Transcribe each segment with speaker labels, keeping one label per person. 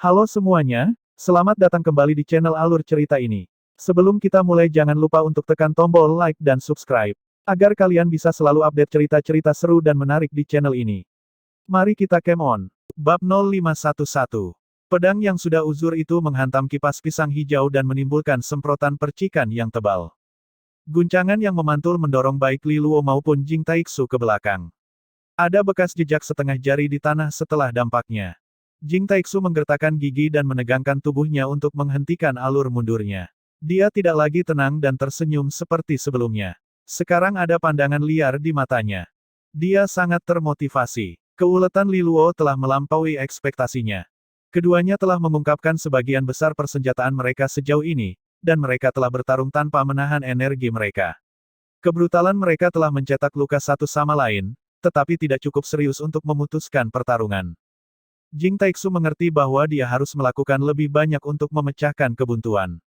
Speaker 1: Halo semuanya, selamat datang kembali di channel Alur Cerita ini. Sebelum kita mulai jangan lupa untuk tekan tombol like dan subscribe, agar kalian bisa selalu update cerita-cerita seru dan menarik di channel ini. Mari kita game on. Bab 0511. Pedang yang sudah uzur itu menghantam kipas pisang hijau dan menimbulkan semprotan percikan yang tebal. Guncangan yang memantul mendorong baik Li Luo maupun Jing Taixu ke belakang. Ada bekas jejak setengah jari di tanah setelah dampaknya. Jing Taixu menggertakkan gigi dan menegangkan tubuhnya untuk menghentikan alur mundurnya. Dia tidak lagi tenang dan tersenyum seperti sebelumnya. Sekarang ada pandangan liar di matanya. Dia sangat termotivasi. Keuletan Li Luo telah melampaui ekspektasinya. Keduanya telah mengungkapkan sebagian besar persenjataan mereka sejauh ini, dan mereka telah bertarung tanpa menahan energi mereka. Kebrutalan mereka telah mencetak luka satu sama lain, tetapi tidak cukup serius untuk memutuskan pertarungan. Jing Taixu mengerti bahwa dia harus melakukan lebih banyak untuk memecahkan kebuntuan.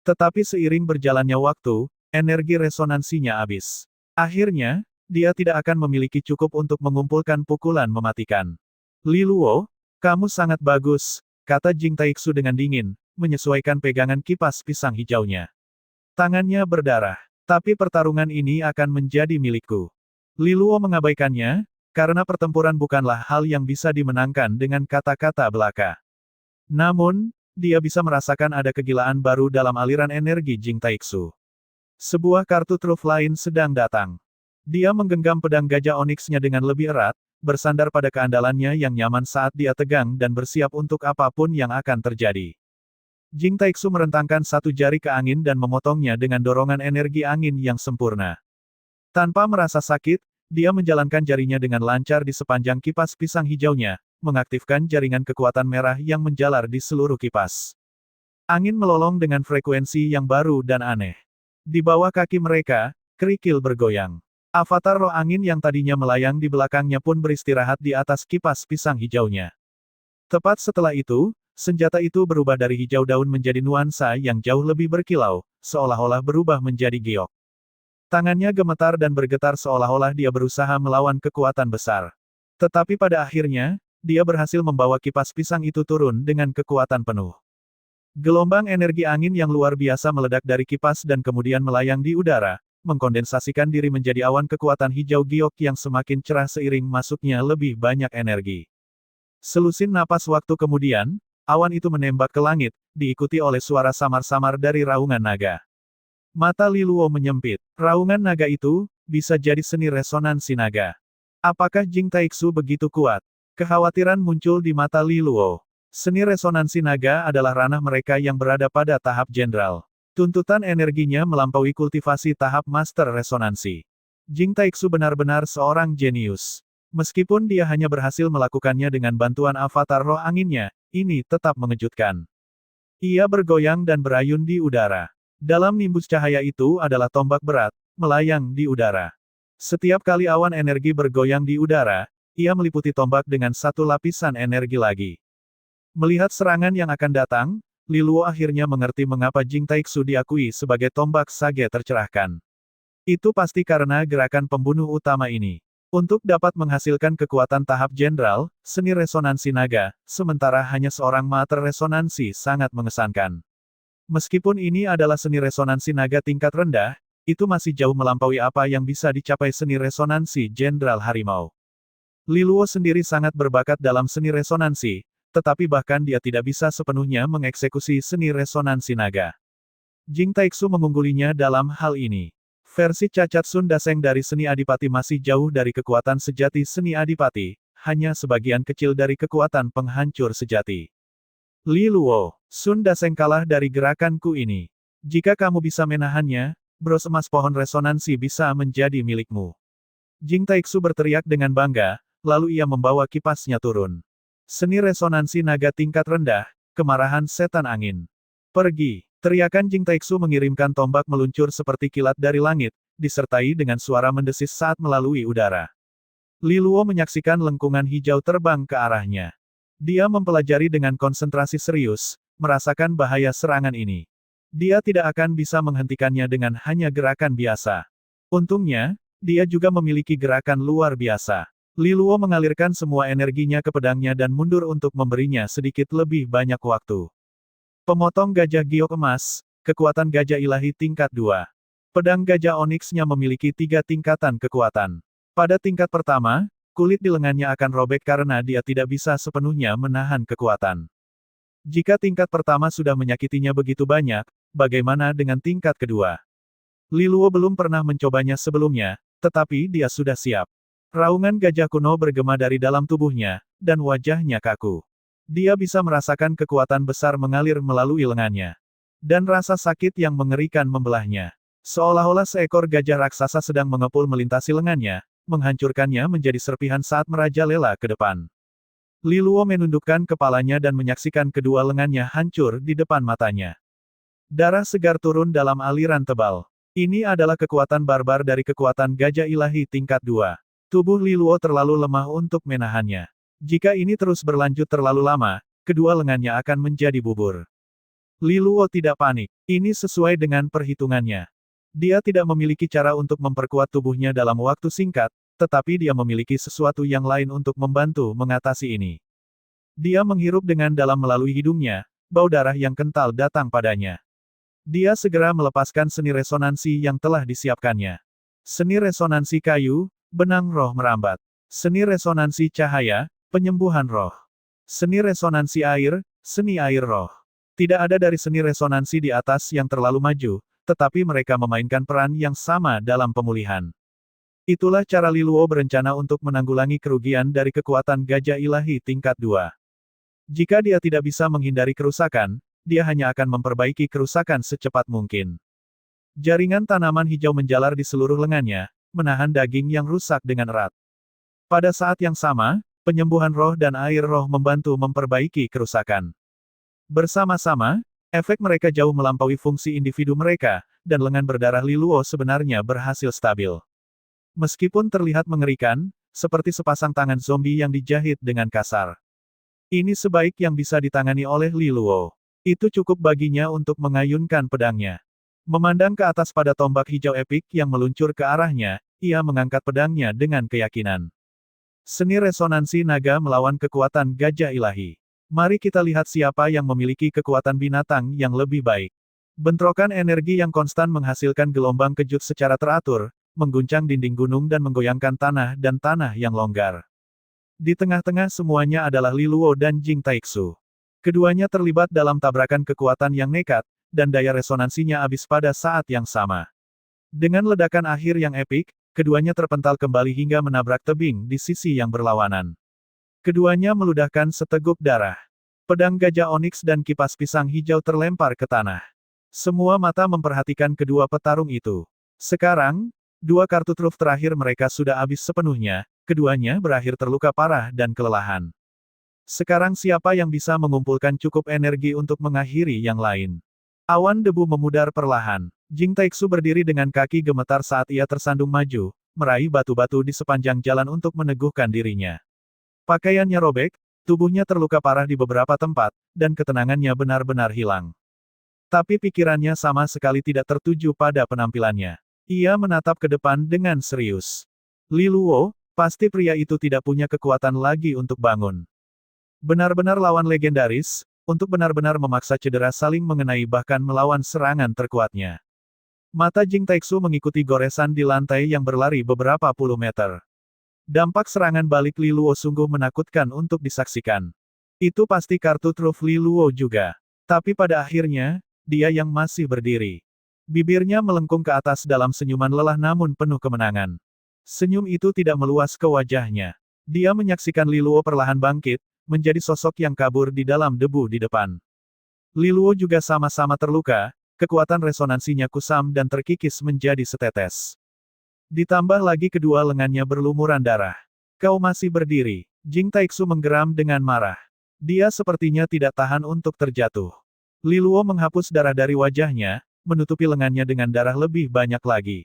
Speaker 1: Tetapi seiring berjalannya waktu, energi resonansinya habis. Akhirnya, dia tidak akan memiliki cukup untuk mengumpulkan pukulan mematikan. Li Luo, kamu sangat bagus, kata Jing Taixu dengan dingin, menyesuaikan pegangan kipas pisang hijaunya. Tangannya berdarah. Tapi pertarungan ini akan menjadi milikku. Li Luo mengabaikannya, karena pertempuran bukanlah hal yang bisa dimenangkan dengan kata-kata belaka. Namun, dia bisa merasakan ada kegilaan baru dalam aliran energi Jing Taixu. Sebuah kartu truf lain sedang datang. Dia menggenggam pedang gajah oniksnya dengan lebih erat, bersandar pada keandalannya yang nyaman saat dia tegang dan bersiap untuk apapun yang akan terjadi. Jing Taixu merentangkan satu jari ke angin dan memotongnya dengan dorongan energi angin yang sempurna. Tanpa merasa sakit, dia menjalankan jarinya dengan lancar di sepanjang kipas pisang hijaunya, mengaktifkan jaringan kekuatan merah yang menjalar di seluruh kipas. Angin melolong dengan frekuensi yang baru dan aneh. Di bawah kaki mereka, kerikil bergoyang. Avatar roh angin yang tadinya melayang di belakangnya pun beristirahat di atas kipas pisang hijaunya. Tepat setelah itu, senjata itu berubah dari hijau daun menjadi nuansa yang jauh lebih berkilau, seolah-olah berubah menjadi giok. Tangannya gemetar dan bergetar seolah-olah dia berusaha melawan kekuatan besar. Tetapi pada akhirnya, dia berhasil membawa kipas pisang itu turun dengan kekuatan penuh. Gelombang energi angin yang luar biasa meledak dari kipas dan kemudian melayang di udara, mengkondensasikan diri menjadi awan kekuatan hijau giok yang semakin cerah seiring masuknya lebih banyak energi. Selusin napas waktu kemudian, awan itu menembak ke langit, diikuti oleh suara samar-samar dari raungan naga. Mata Li Luo menyempit. Raungan naga itu, bisa jadi seni resonansi naga. Apakah Jing Taixu begitu kuat? Kekhawatiran muncul di mata Li Luo. Seni resonansi naga adalah ranah mereka yang berada pada tahap jenderal. Tuntutan energinya melampaui kultivasi tahap master resonansi. Jing Taixu benar-benar seorang jenius. Meskipun dia hanya berhasil melakukannya dengan bantuan avatar roh anginnya, ini tetap mengejutkan. Ia bergoyang dan berayun di udara. Dalam nimbus cahaya itu adalah tombak berat, melayang di udara. Setiap kali awan energi bergoyang di udara, ia meliputi tombak dengan satu lapisan energi lagi. Melihat serangan yang akan datang, Li Luo akhirnya mengerti mengapa Jing Taixu diakui sebagai tombak sage tercerahkan. Itu pasti karena gerakan pembunuh utama ini. Untuk dapat menghasilkan kekuatan tahap jenderal, seni resonansi naga, sementara hanya seorang mater resonansi sangat mengesankan. Meskipun ini adalah seni resonansi naga tingkat rendah, itu masih jauh melampaui apa yang bisa dicapai seni resonansi jenderal harimau. Li Luo sendiri sangat berbakat dalam seni resonansi, tetapi bahkan dia tidak bisa sepenuhnya mengeksekusi seni resonansi naga. Jing Taixu mengunggulinya dalam hal ini. Versi cacat Sun Daseng dari seni adipati masih jauh dari kekuatan sejati seni adipati, hanya sebagian kecil dari kekuatan penghancur sejati. Li Luo, Sun Daseng kalah dari gerakanku ini. Jika kamu bisa menahannya, bros emas pohon resonansi bisa menjadi milikmu. Jing Taixu berteriak dengan bangga, lalu ia membawa kipasnya turun. Seni resonansi naga tingkat rendah, kemarahan setan angin. Pergi. Teriakan Jing Taixu mengirimkan tombak meluncur seperti kilat dari langit, disertai dengan suara mendesis saat melalui udara. Li Luo menyaksikan lengkungan hijau terbang ke arahnya. Dia mempelajari dengan konsentrasi serius, merasakan bahaya serangan ini. Dia tidak akan bisa menghentikannya dengan hanya gerakan biasa. Untungnya, dia juga memiliki gerakan luar biasa. Li Luo mengalirkan semua energinya ke pedangnya dan mundur untuk memberinya sedikit lebih banyak waktu. Pemotong gajah giok emas, kekuatan gajah ilahi tingkat 2. Pedang gajah oniksnya memiliki 3 tingkatan kekuatan. Pada tingkat pertama, kulit di lengannya akan robek karena dia tidak bisa sepenuhnya menahan kekuatan. Jika tingkat pertama sudah menyakitinya begitu banyak, bagaimana dengan tingkat kedua? Li Luo belum pernah mencobanya sebelumnya, tetapi dia sudah siap. Raungan gajah kuno bergema dari dalam tubuhnya, dan wajahnya kaku. Dia bisa merasakan kekuatan besar mengalir melalui lengannya. Dan rasa sakit yang mengerikan membelahnya. Seolah-olah seekor gajah raksasa sedang mengepul melintasi lengannya, menghancurkannya menjadi serpihan saat merajalela ke depan. Li Luo menundukkan kepalanya dan menyaksikan kedua lengannya hancur di depan matanya. Darah segar turun dalam aliran tebal. Ini adalah kekuatan barbar dari kekuatan gajah ilahi tingkat 2. Tubuh Li Luo terlalu lemah untuk menahannya. Jika ini terus berlanjut terlalu lama, kedua lengannya akan menjadi bubur. Li Luo tidak panik. Ini sesuai dengan perhitungannya. Dia tidak memiliki cara untuk memperkuat tubuhnya dalam waktu singkat, tetapi dia memiliki sesuatu yang lain untuk membantu mengatasi ini. Dia menghirup dengan dalam melalui hidungnya, bau darah yang kental datang padanya. Dia segera melepaskan seni resonansi yang telah disiapkannya. Seni resonansi kayu, benang roh merambat. Seni resonansi cahaya, penyembuhan roh. Seni resonansi air, seni air roh. Tidak ada dari seni resonansi di atas yang terlalu maju, tetapi mereka memainkan peran yang sama dalam pemulihan. Itulah cara Li Luo berencana untuk menanggulangi kerugian dari kekuatan gajah ilahi tingkat 2. Jika dia tidak bisa menghindari kerusakan, dia hanya akan memperbaiki kerusakan secepat mungkin. Jaringan tanaman hijau menjalar di seluruh lengannya, menahan daging yang rusak dengan erat. Pada saat yang sama, penyembuhan roh dan air roh membantu memperbaiki kerusakan. Bersama-sama, efek mereka jauh melampaui fungsi individu mereka, dan lengan berdarah Li Luo sebenarnya berhasil stabil. Meskipun terlihat mengerikan, seperti sepasang tangan zombie yang dijahit dengan kasar. Ini sebaik yang bisa ditangani oleh Li Luo. Itu cukup baginya untuk mengayunkan pedangnya. Memandang ke atas pada tombak hijau epik yang meluncur ke arahnya, ia mengangkat pedangnya dengan keyakinan. Seni resonansi naga melawan kekuatan gajah ilahi. Mari kita lihat siapa yang memiliki kekuatan binatang yang lebih baik. Bentrokan energi yang konstan menghasilkan gelombang kejut secara teratur, mengguncang dinding gunung dan menggoyangkan tanah yang longgar. Di tengah-tengah semuanya adalah Li Luo dan Jing Taixu. Keduanya terlibat dalam tabrakan kekuatan yang nekat, dan daya resonansinya habis pada saat yang sama. Dengan ledakan akhir yang epik, keduanya terpental kembali hingga menabrak tebing di sisi yang berlawanan. Keduanya meludahkan seteguk darah. Pedang gajah oniks dan kipas pisang hijau terlempar ke tanah. Semua mata memperhatikan kedua petarung itu. Sekarang, dua kartu truf terakhir mereka sudah habis sepenuhnya, keduanya berakhir terluka parah dan kelelahan. Sekarang siapa yang bisa mengumpulkan cukup energi untuk mengakhiri yang lain? Awan debu memudar perlahan. Jing Taixu berdiri dengan kaki gemetar saat ia tersandung maju, meraih batu-batu di sepanjang jalan untuk meneguhkan dirinya. Pakaiannya robek, tubuhnya terluka parah di beberapa tempat, dan ketenangannya benar-benar hilang. Tapi pikirannya sama sekali tidak tertuju pada penampilannya. Ia menatap ke depan dengan serius. Li Luo, pasti pria itu tidak punya kekuatan lagi untuk bangun. Benar-benar lawan legendaris, untuk benar-benar memaksa cedera saling mengenai bahkan melawan serangan terkuatnya. Mata Jing Taixu mengikuti goresan di lantai yang berlari beberapa puluh meter. Dampak serangan balik Li Luo sungguh menakutkan untuk disaksikan. Itu pasti kartu truf Li Luo juga. Tapi pada akhirnya, dia yang masih berdiri. Bibirnya melengkung ke atas dalam senyuman lelah namun penuh kemenangan. Senyum itu tidak meluas ke wajahnya. Dia menyaksikan Li Luo perlahan bangkit, menjadi sosok yang kabur di dalam debu di depan. Li Luo juga sama-sama terluka, kekuatan resonansinya kusam dan terkikis menjadi setetes. Ditambah lagi kedua lengannya berlumuran darah. Kau masih berdiri. Jing Taixu menggeram dengan marah. Dia sepertinya tidak tahan untuk terjatuh. Li Luo menghapus darah dari wajahnya, menutupi lengannya dengan darah lebih banyak lagi.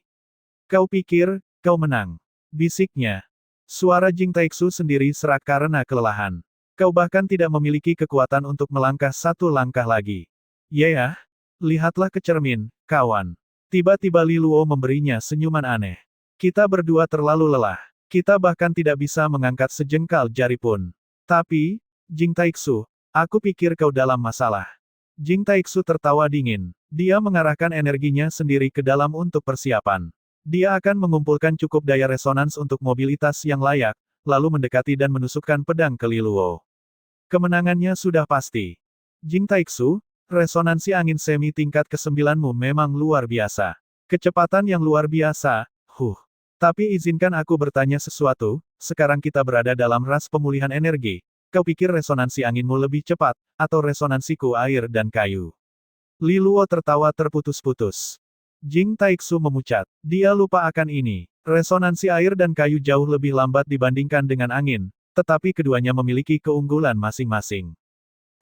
Speaker 1: Kau pikir, kau menang. Bisiknya. Suara Jing Taixu sendiri serak karena kelelahan. Kau bahkan tidak memiliki kekuatan untuk melangkah satu langkah lagi. Ya, lihatlah ke cermin, kawan. Tiba-tiba Li Luo memberinya senyuman aneh. Kita berdua terlalu lelah. Kita bahkan tidak bisa mengangkat sejengkal jari pun. Tapi, Jing Taixu, aku pikir kau dalam masalah. Jing Taixu tertawa dingin. Dia mengarahkan energinya sendiri ke dalam untuk persiapan. Dia akan mengumpulkan cukup daya resonans untuk mobilitas yang layak, lalu mendekati dan menusukkan pedang ke Li Luo. Kemenangannya sudah pasti. Jing Taixu, resonansi angin semi tingkat ke-9-mu memang luar biasa. Kecepatan yang luar biasa, Tapi izinkan aku bertanya sesuatu, sekarang kita berada dalam ras pemulihan energi. Kau pikir resonansi anginmu lebih cepat, atau resonansiku air dan kayu? Li Luo tertawa terputus-putus. Jing Taixu memucat. Dia lupa akan ini. Resonansi air dan kayu jauh lebih lambat dibandingkan dengan angin, tetapi keduanya memiliki keunggulan masing-masing.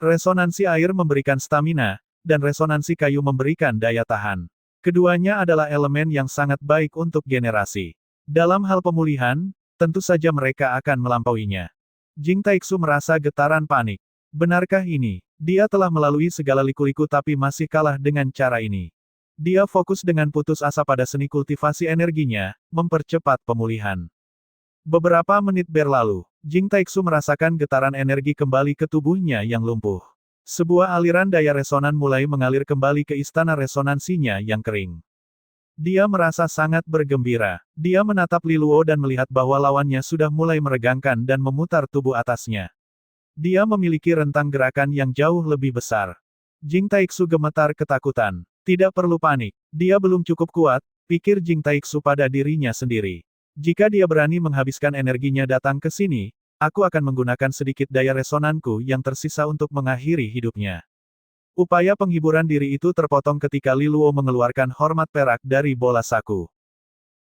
Speaker 1: Resonansi air memberikan stamina, dan resonansi kayu memberikan daya tahan. Keduanya adalah elemen yang sangat baik untuk generasi. Dalam hal pemulihan, tentu saja mereka akan melampauinya. Jing Taixu merasa getaran panik. Benarkah ini? Dia telah melalui segala liku-liku tapi masih kalah dengan cara ini. Dia fokus dengan putus asa pada seni kultivasi energinya, mempercepat pemulihan. Beberapa menit berlalu, Jing Taixu merasakan getaran energi kembali ke tubuhnya yang lumpuh. Sebuah aliran daya resonan mulai mengalir kembali ke istana resonansinya yang kering. Dia merasa sangat bergembira. Dia menatap Li Luo dan melihat bahwa lawannya sudah mulai meregangkan dan memutar tubuh atasnya. Dia memiliki rentang gerakan yang jauh lebih besar. Jing Taixu gemetar ketakutan. Tidak perlu panik. Dia belum cukup kuat, pikir Jing Taixu pada dirinya sendiri. Jika dia berani menghabiskan energinya datang ke sini, aku akan menggunakan sedikit daya resonanku yang tersisa untuk mengakhiri hidupnya. Upaya penghiburan diri itu terpotong ketika Li Luo mengeluarkan hormat perak dari bola saku.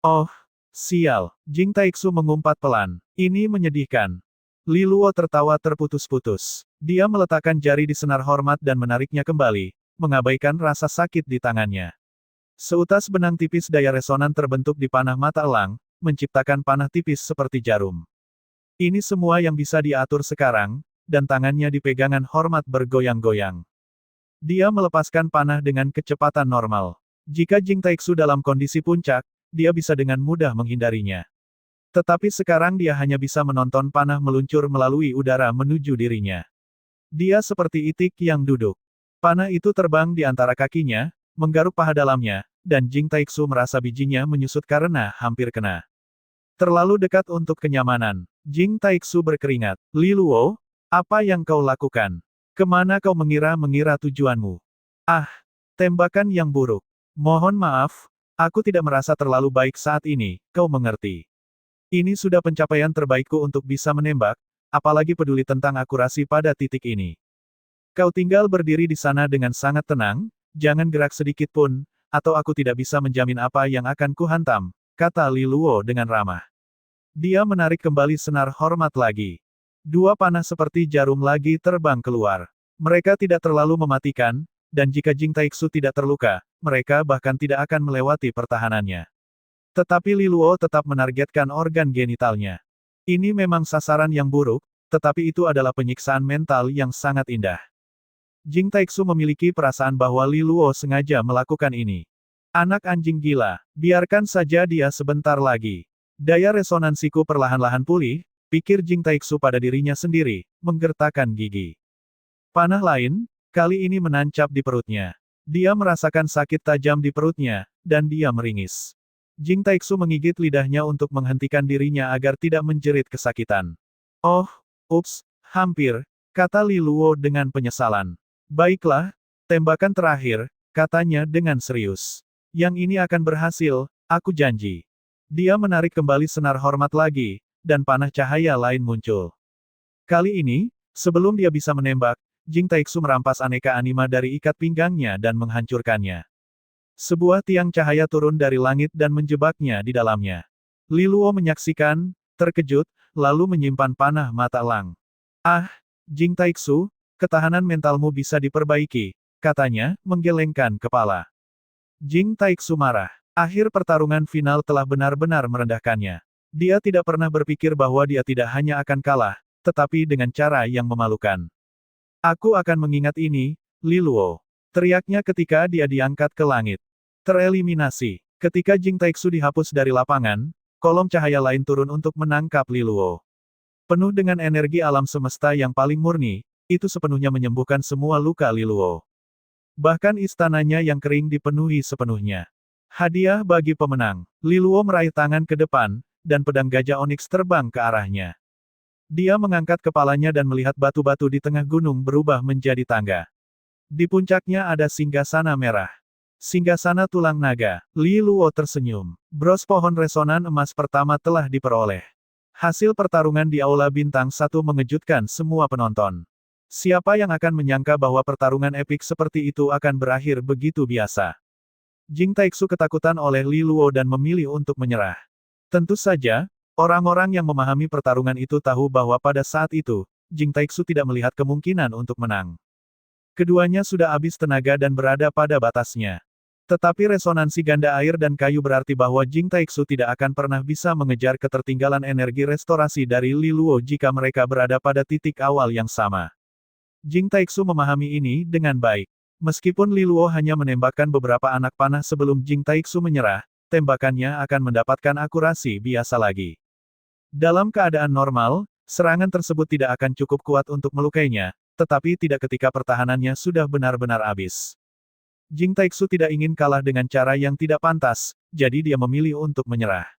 Speaker 1: Oh, sial. Jing Taixu mengumpat pelan. Ini menyedihkan. Li Luo tertawa terputus-putus. Dia meletakkan jari di senar hormat dan menariknya kembali, mengabaikan rasa sakit di tangannya. Seutas benang tipis daya resonan terbentuk di panah mata elang, menciptakan panah tipis seperti jarum. Ini semua yang bisa diatur sekarang, dan tangannya di pegangan hormat bergoyang-goyang. Dia melepaskan panah dengan kecepatan normal. Jika Jing Taixu dalam kondisi puncak, dia bisa dengan mudah menghindarinya. Tetapi sekarang dia hanya bisa menonton panah meluncur melalui udara menuju dirinya. Dia seperti itik yang duduk. Panah itu terbang di antara kakinya, menggaruk paha dalamnya, dan Jing Taixu merasa bijinya menyusut karena hampir kena. Terlalu dekat untuk kenyamanan. Jing Taixu berkeringat. Li Luo, apa yang kau lakukan? Kemana kau mengira tujuanmu? Ah, tembakan yang buruk. Mohon maaf, aku tidak merasa terlalu baik saat ini, kau mengerti. Ini sudah pencapaian terbaikku untuk bisa menembak, apalagi peduli tentang akurasi pada titik ini. Kau tinggal berdiri di sana dengan sangat tenang, jangan gerak sedikit pun, atau aku tidak bisa menjamin apa yang akan kuhantam, kata Li Luo dengan ramah. Dia menarik kembali senar hormat lagi. Dua panah seperti jarum lagi terbang keluar. Mereka tidak terlalu mematikan, dan jika Jing Taixu tidak terluka, mereka bahkan tidak akan melewati pertahanannya. Tetapi Li Luo tetap menargetkan organ genitalnya. Ini memang sasaran yang buruk, tetapi itu adalah penyiksaan mental yang sangat indah. Jing Taixu memiliki perasaan bahwa Li Luo sengaja melakukan ini. Anak anjing gila, biarkan saja dia sebentar lagi. Daya resonansiku perlahan-lahan pulih, pikir Jing Taixu pada dirinya sendiri, menggertakkan gigi. Panah lain, kali ini menancap di perutnya. Dia merasakan sakit tajam di perutnya, dan dia meringis. Jing Taixu menggigit lidahnya untuk menghentikan dirinya agar tidak menjerit kesakitan. Oh, ups, hampir, kata Li Luo dengan penyesalan. Baiklah, tembakan terakhir, katanya dengan serius. Yang ini akan berhasil, aku janji. Dia menarik kembali senar hormat lagi, dan panah cahaya lain muncul. Kali ini, sebelum dia bisa menembak, Jing Taixu merampas aneka anima dari ikat pinggangnya dan menghancurkannya. Sebuah tiang cahaya turun dari langit dan menjebaknya di dalamnya. Li Luo menyaksikan, terkejut, lalu menyimpan panah mata elang. Ah, Jing Taixu, ketahanan mentalmu bisa diperbaiki, katanya, menggelengkan kepala. Jing Taixu marah. Akhir pertarungan final telah benar-benar merendahkannya. Dia tidak pernah berpikir bahwa dia tidak hanya akan kalah, tetapi dengan cara yang memalukan. Aku akan mengingat ini, Li Luo. Teriaknya ketika dia diangkat ke langit. Tereliminasi. Ketika Jing Taixu dihapus dari lapangan, kolom cahaya lain turun untuk menangkap Li Luo. Penuh dengan energi alam semesta yang paling murni, itu sepenuhnya menyembuhkan semua luka Li Luo. Bahkan istananya yang kering dipenuhi sepenuhnya. Hadiah bagi pemenang. Li Luo meraih tangan ke depan, dan pedang gajah oniks terbang ke arahnya. Dia mengangkat kepalanya dan melihat batu-batu di tengah gunung berubah menjadi tangga. Di puncaknya ada singgasana merah. Singgasana tulang naga. Li Luo tersenyum. Bros pohon resonan emas pertama telah diperoleh. Hasil pertarungan di Aula Bintang 1 mengejutkan semua penonton. Siapa yang akan menyangka bahwa pertarungan epik seperti itu akan berakhir begitu biasa? Jing Taixu ketakutan oleh Li Luo dan memilih untuk menyerah. Tentu saja, orang-orang yang memahami pertarungan itu tahu bahwa pada saat itu, Jing Taixu tidak melihat kemungkinan untuk menang. Keduanya sudah habis tenaga dan berada pada batasnya. Tetapi resonansi ganda air dan kayu berarti bahwa Jing Taixu tidak akan pernah bisa mengejar ketertinggalan energi restorasi dari Li Luo jika mereka berada pada titik awal yang sama. Jing Taixu memahami ini dengan baik. Meskipun Li Luo hanya menembakkan beberapa anak panah sebelum Jing Taixu menyerah, tembakannya akan mendapatkan akurasi biasa lagi. Dalam keadaan normal, serangan tersebut tidak akan cukup kuat untuk melukainya, tetapi tidak ketika pertahanannya sudah benar-benar habis. Jing Taixu tidak ingin kalah dengan cara yang tidak pantas, jadi dia memilih untuk menyerah.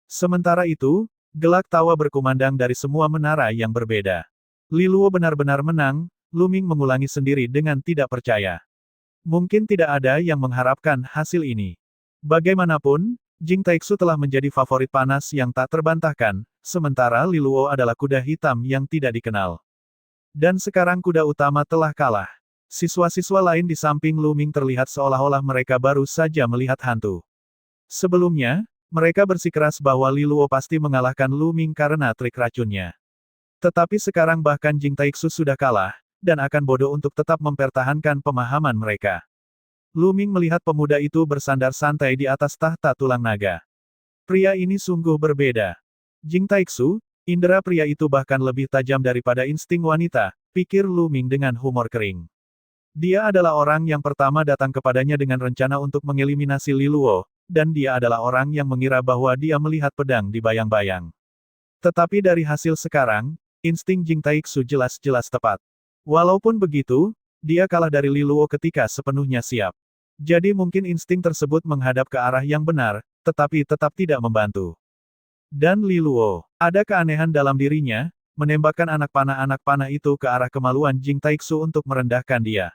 Speaker 1: Sementara itu, gelak tawa berkumandang dari semua menara yang berbeda. Li Luo benar-benar menang, Lu Ming mengulangi sendiri dengan tidak percaya. Mungkin tidak ada yang mengharapkan hasil ini. Bagaimanapun, Jing Taixu telah menjadi favorit panas yang tak terbantahkan, sementara Li Luo adalah kuda hitam yang tidak dikenal. Dan sekarang kuda utama telah kalah. Siswa-siswa lain di samping Lu Ming terlihat seolah-olah mereka baru saja melihat hantu. Sebelumnya, mereka bersikeras bahwa Li Luo pasti mengalahkan Lu Ming karena trik racunnya. Tetapi sekarang bahkan Jing Taixu sudah kalah, dan akan bodoh untuk tetap mempertahankan pemahaman mereka. Lu Ming melihat pemuda itu bersandar santai di atas tahta tulang naga. Pria ini sungguh berbeda. Jing Taixu, indera pria itu bahkan lebih tajam daripada insting wanita, pikir Lu Ming dengan humor kering. Dia adalah orang yang pertama datang kepadanya dengan rencana untuk mengeliminasi Li Luo, dan dia adalah orang yang mengira bahwa dia melihat pedang di bayang-bayang. Tetapi dari hasil sekarang, insting Jing Taixu jelas-jelas tepat. Walaupun begitu, dia kalah dari Li Luo ketika sepenuhnya siap. Jadi mungkin insting tersebut menghadap ke arah yang benar, tetapi tetap tidak membantu. Dan Li Luo, ada keanehan dalam dirinya, menembakkan anak panah itu ke arah kemaluan Jing Taixu untuk merendahkan dia.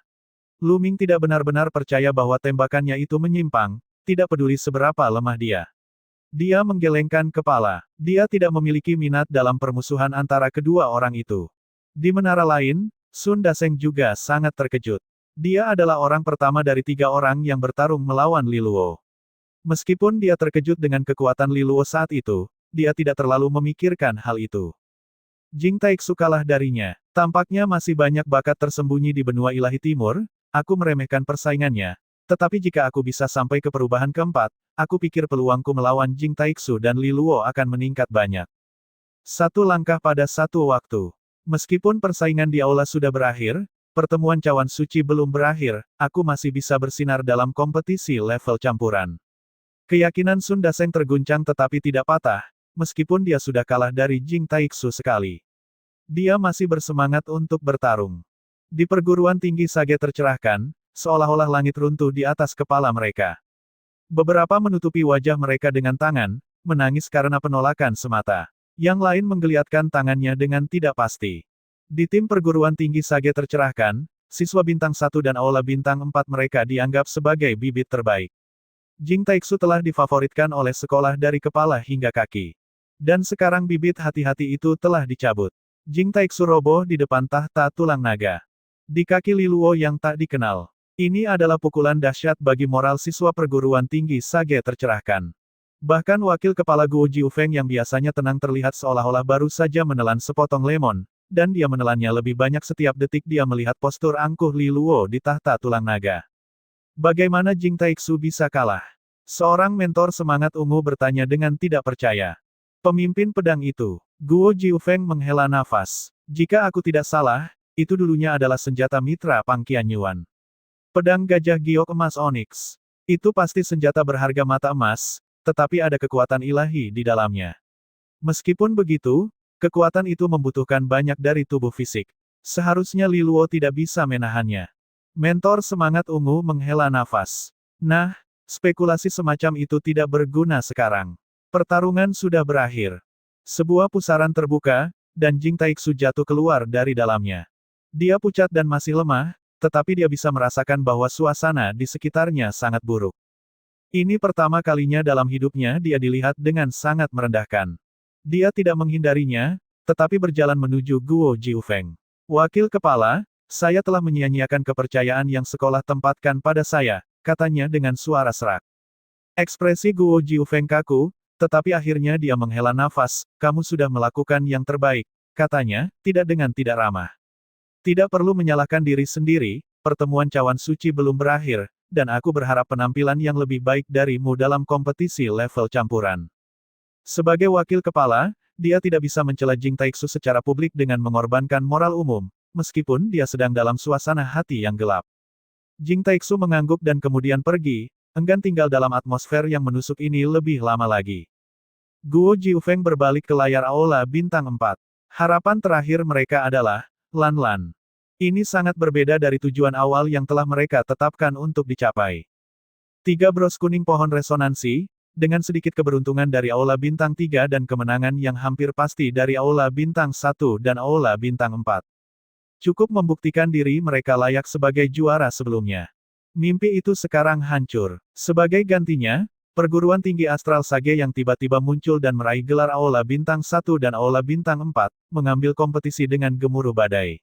Speaker 1: Lu Ming tidak benar-benar percaya bahwa tembakannya itu menyimpang, tidak peduli seberapa lemah dia. Dia menggelengkan kepala. Dia tidak memiliki minat dalam permusuhan antara kedua orang itu. Di menara lain, Sun Daseng juga sangat terkejut. Dia adalah orang pertama dari 3 orang yang bertarung melawan Li Luo. Meskipun dia terkejut dengan kekuatan Li Luo saat itu, dia tidak terlalu memikirkan hal itu. Jing Taixu kalah darinya. Tampaknya masih banyak bakat tersembunyi di benua ilahi timur, aku meremehkan persaingannya. Tetapi jika aku bisa sampai ke perubahan keempat, aku pikir peluangku melawan Jing Taixu dan Li Luo akan meningkat banyak. Satu langkah pada satu waktu. Meskipun persaingan di aula sudah berakhir, pertemuan cawan suci belum berakhir, aku masih bisa bersinar dalam kompetisi level campuran. Keyakinan Sun Daseng terguncang tetapi tidak patah, meskipun dia sudah kalah dari Jing Taixu sekali. Dia masih bersemangat untuk bertarung. Di perguruan tinggi Sage tercerahkan, seolah-olah langit runtuh di atas kepala mereka. Beberapa menutupi wajah mereka dengan tangan, menangis karena penolakan semata. Yang lain menggeliatkan tangannya dengan tidak pasti. Di tim perguruan tinggi Sage tercerahkan, siswa bintang 1 dan aula bintang 4 mereka dianggap sebagai bibit terbaik. Jing Taixu telah difavoritkan oleh sekolah dari kepala hingga kaki. Dan sekarang bibit hati-hati itu telah dicabut. Jing Taixu roboh di depan tahta tulang naga. Di kaki Li Luo yang tak dikenal. Ini adalah pukulan dahsyat bagi moral siswa perguruan tinggi Sage tercerahkan. Bahkan wakil kepala Guo Jiufeng yang biasanya tenang terlihat seolah-olah baru saja menelan sepotong lemon, dan dia menelannya lebih banyak setiap detik dia melihat postur angkuh Li Luo di tahta tulang naga. Bagaimana Jing Taixu bisa kalah? Seorang mentor semangat ungu bertanya dengan tidak percaya. Pemimpin pedang itu, Guo Jiufeng menghela nafas. Jika aku tidak salah, itu dulunya adalah senjata mitra Pangqian Yuan. Pedang gajah giok emas onyx. Itu pasti senjata berharga mata emas, tetapi ada kekuatan ilahi di dalamnya. Meskipun begitu, kekuatan itu membutuhkan banyak dari tubuh fisik. Seharusnya Li Luo tidak bisa menahannya. Mentor semangat ungu menghela nafas. Nah, spekulasi semacam itu tidak berguna sekarang. Pertarungan sudah berakhir. Sebuah pusaran terbuka, dan Jing Taixu jatuh keluar dari dalamnya. Dia pucat dan masih lemah, tetapi dia bisa merasakan bahwa suasana di sekitarnya sangat buruk. Ini pertama kalinya dalam hidupnya dia dilihat dengan sangat merendahkan. Dia tidak menghindarinya, tetapi berjalan menuju Guo Jiufeng. Wakil kepala, saya telah menyia-nyiakan kepercayaan yang sekolah tempatkan pada saya, katanya dengan suara serak. Ekspresi Guo Jiufeng kaku, tetapi akhirnya dia menghela nafas, kamu sudah melakukan yang terbaik, katanya, tidak dengan tidak ramah. Tidak perlu menyalahkan diri sendiri, pertemuan cawan suci belum berakhir, dan aku berharap penampilan yang lebih baik darimu dalam kompetisi level campuran. Sebagai wakil kepala, dia tidak bisa mencela Jing Taixu secara publik dengan mengorbankan moral umum, meskipun dia sedang dalam suasana hati yang gelap. Jing Taixu mengangguk dan kemudian pergi, enggan tinggal dalam atmosfer yang menusuk ini lebih lama lagi. Guo Jiufeng berbalik ke layar Aula Bintang 4. Harapan terakhir mereka adalah Lan Lan. Ini sangat berbeda dari tujuan awal yang telah mereka tetapkan untuk dicapai. 3 bros kuning pohon resonansi, dengan sedikit keberuntungan dari Aula Bintang 3 dan kemenangan yang hampir pasti dari Aula Bintang 1 dan Aula Bintang 4. Cukup membuktikan diri mereka layak sebagai juara sebelumnya. Mimpi itu sekarang hancur. Sebagai gantinya, perguruan tinggi Astral Sage yang tiba-tiba muncul dan meraih gelar Aula Bintang 1 dan Aula Bintang 4, mengambil kompetisi dengan gemuruh badai.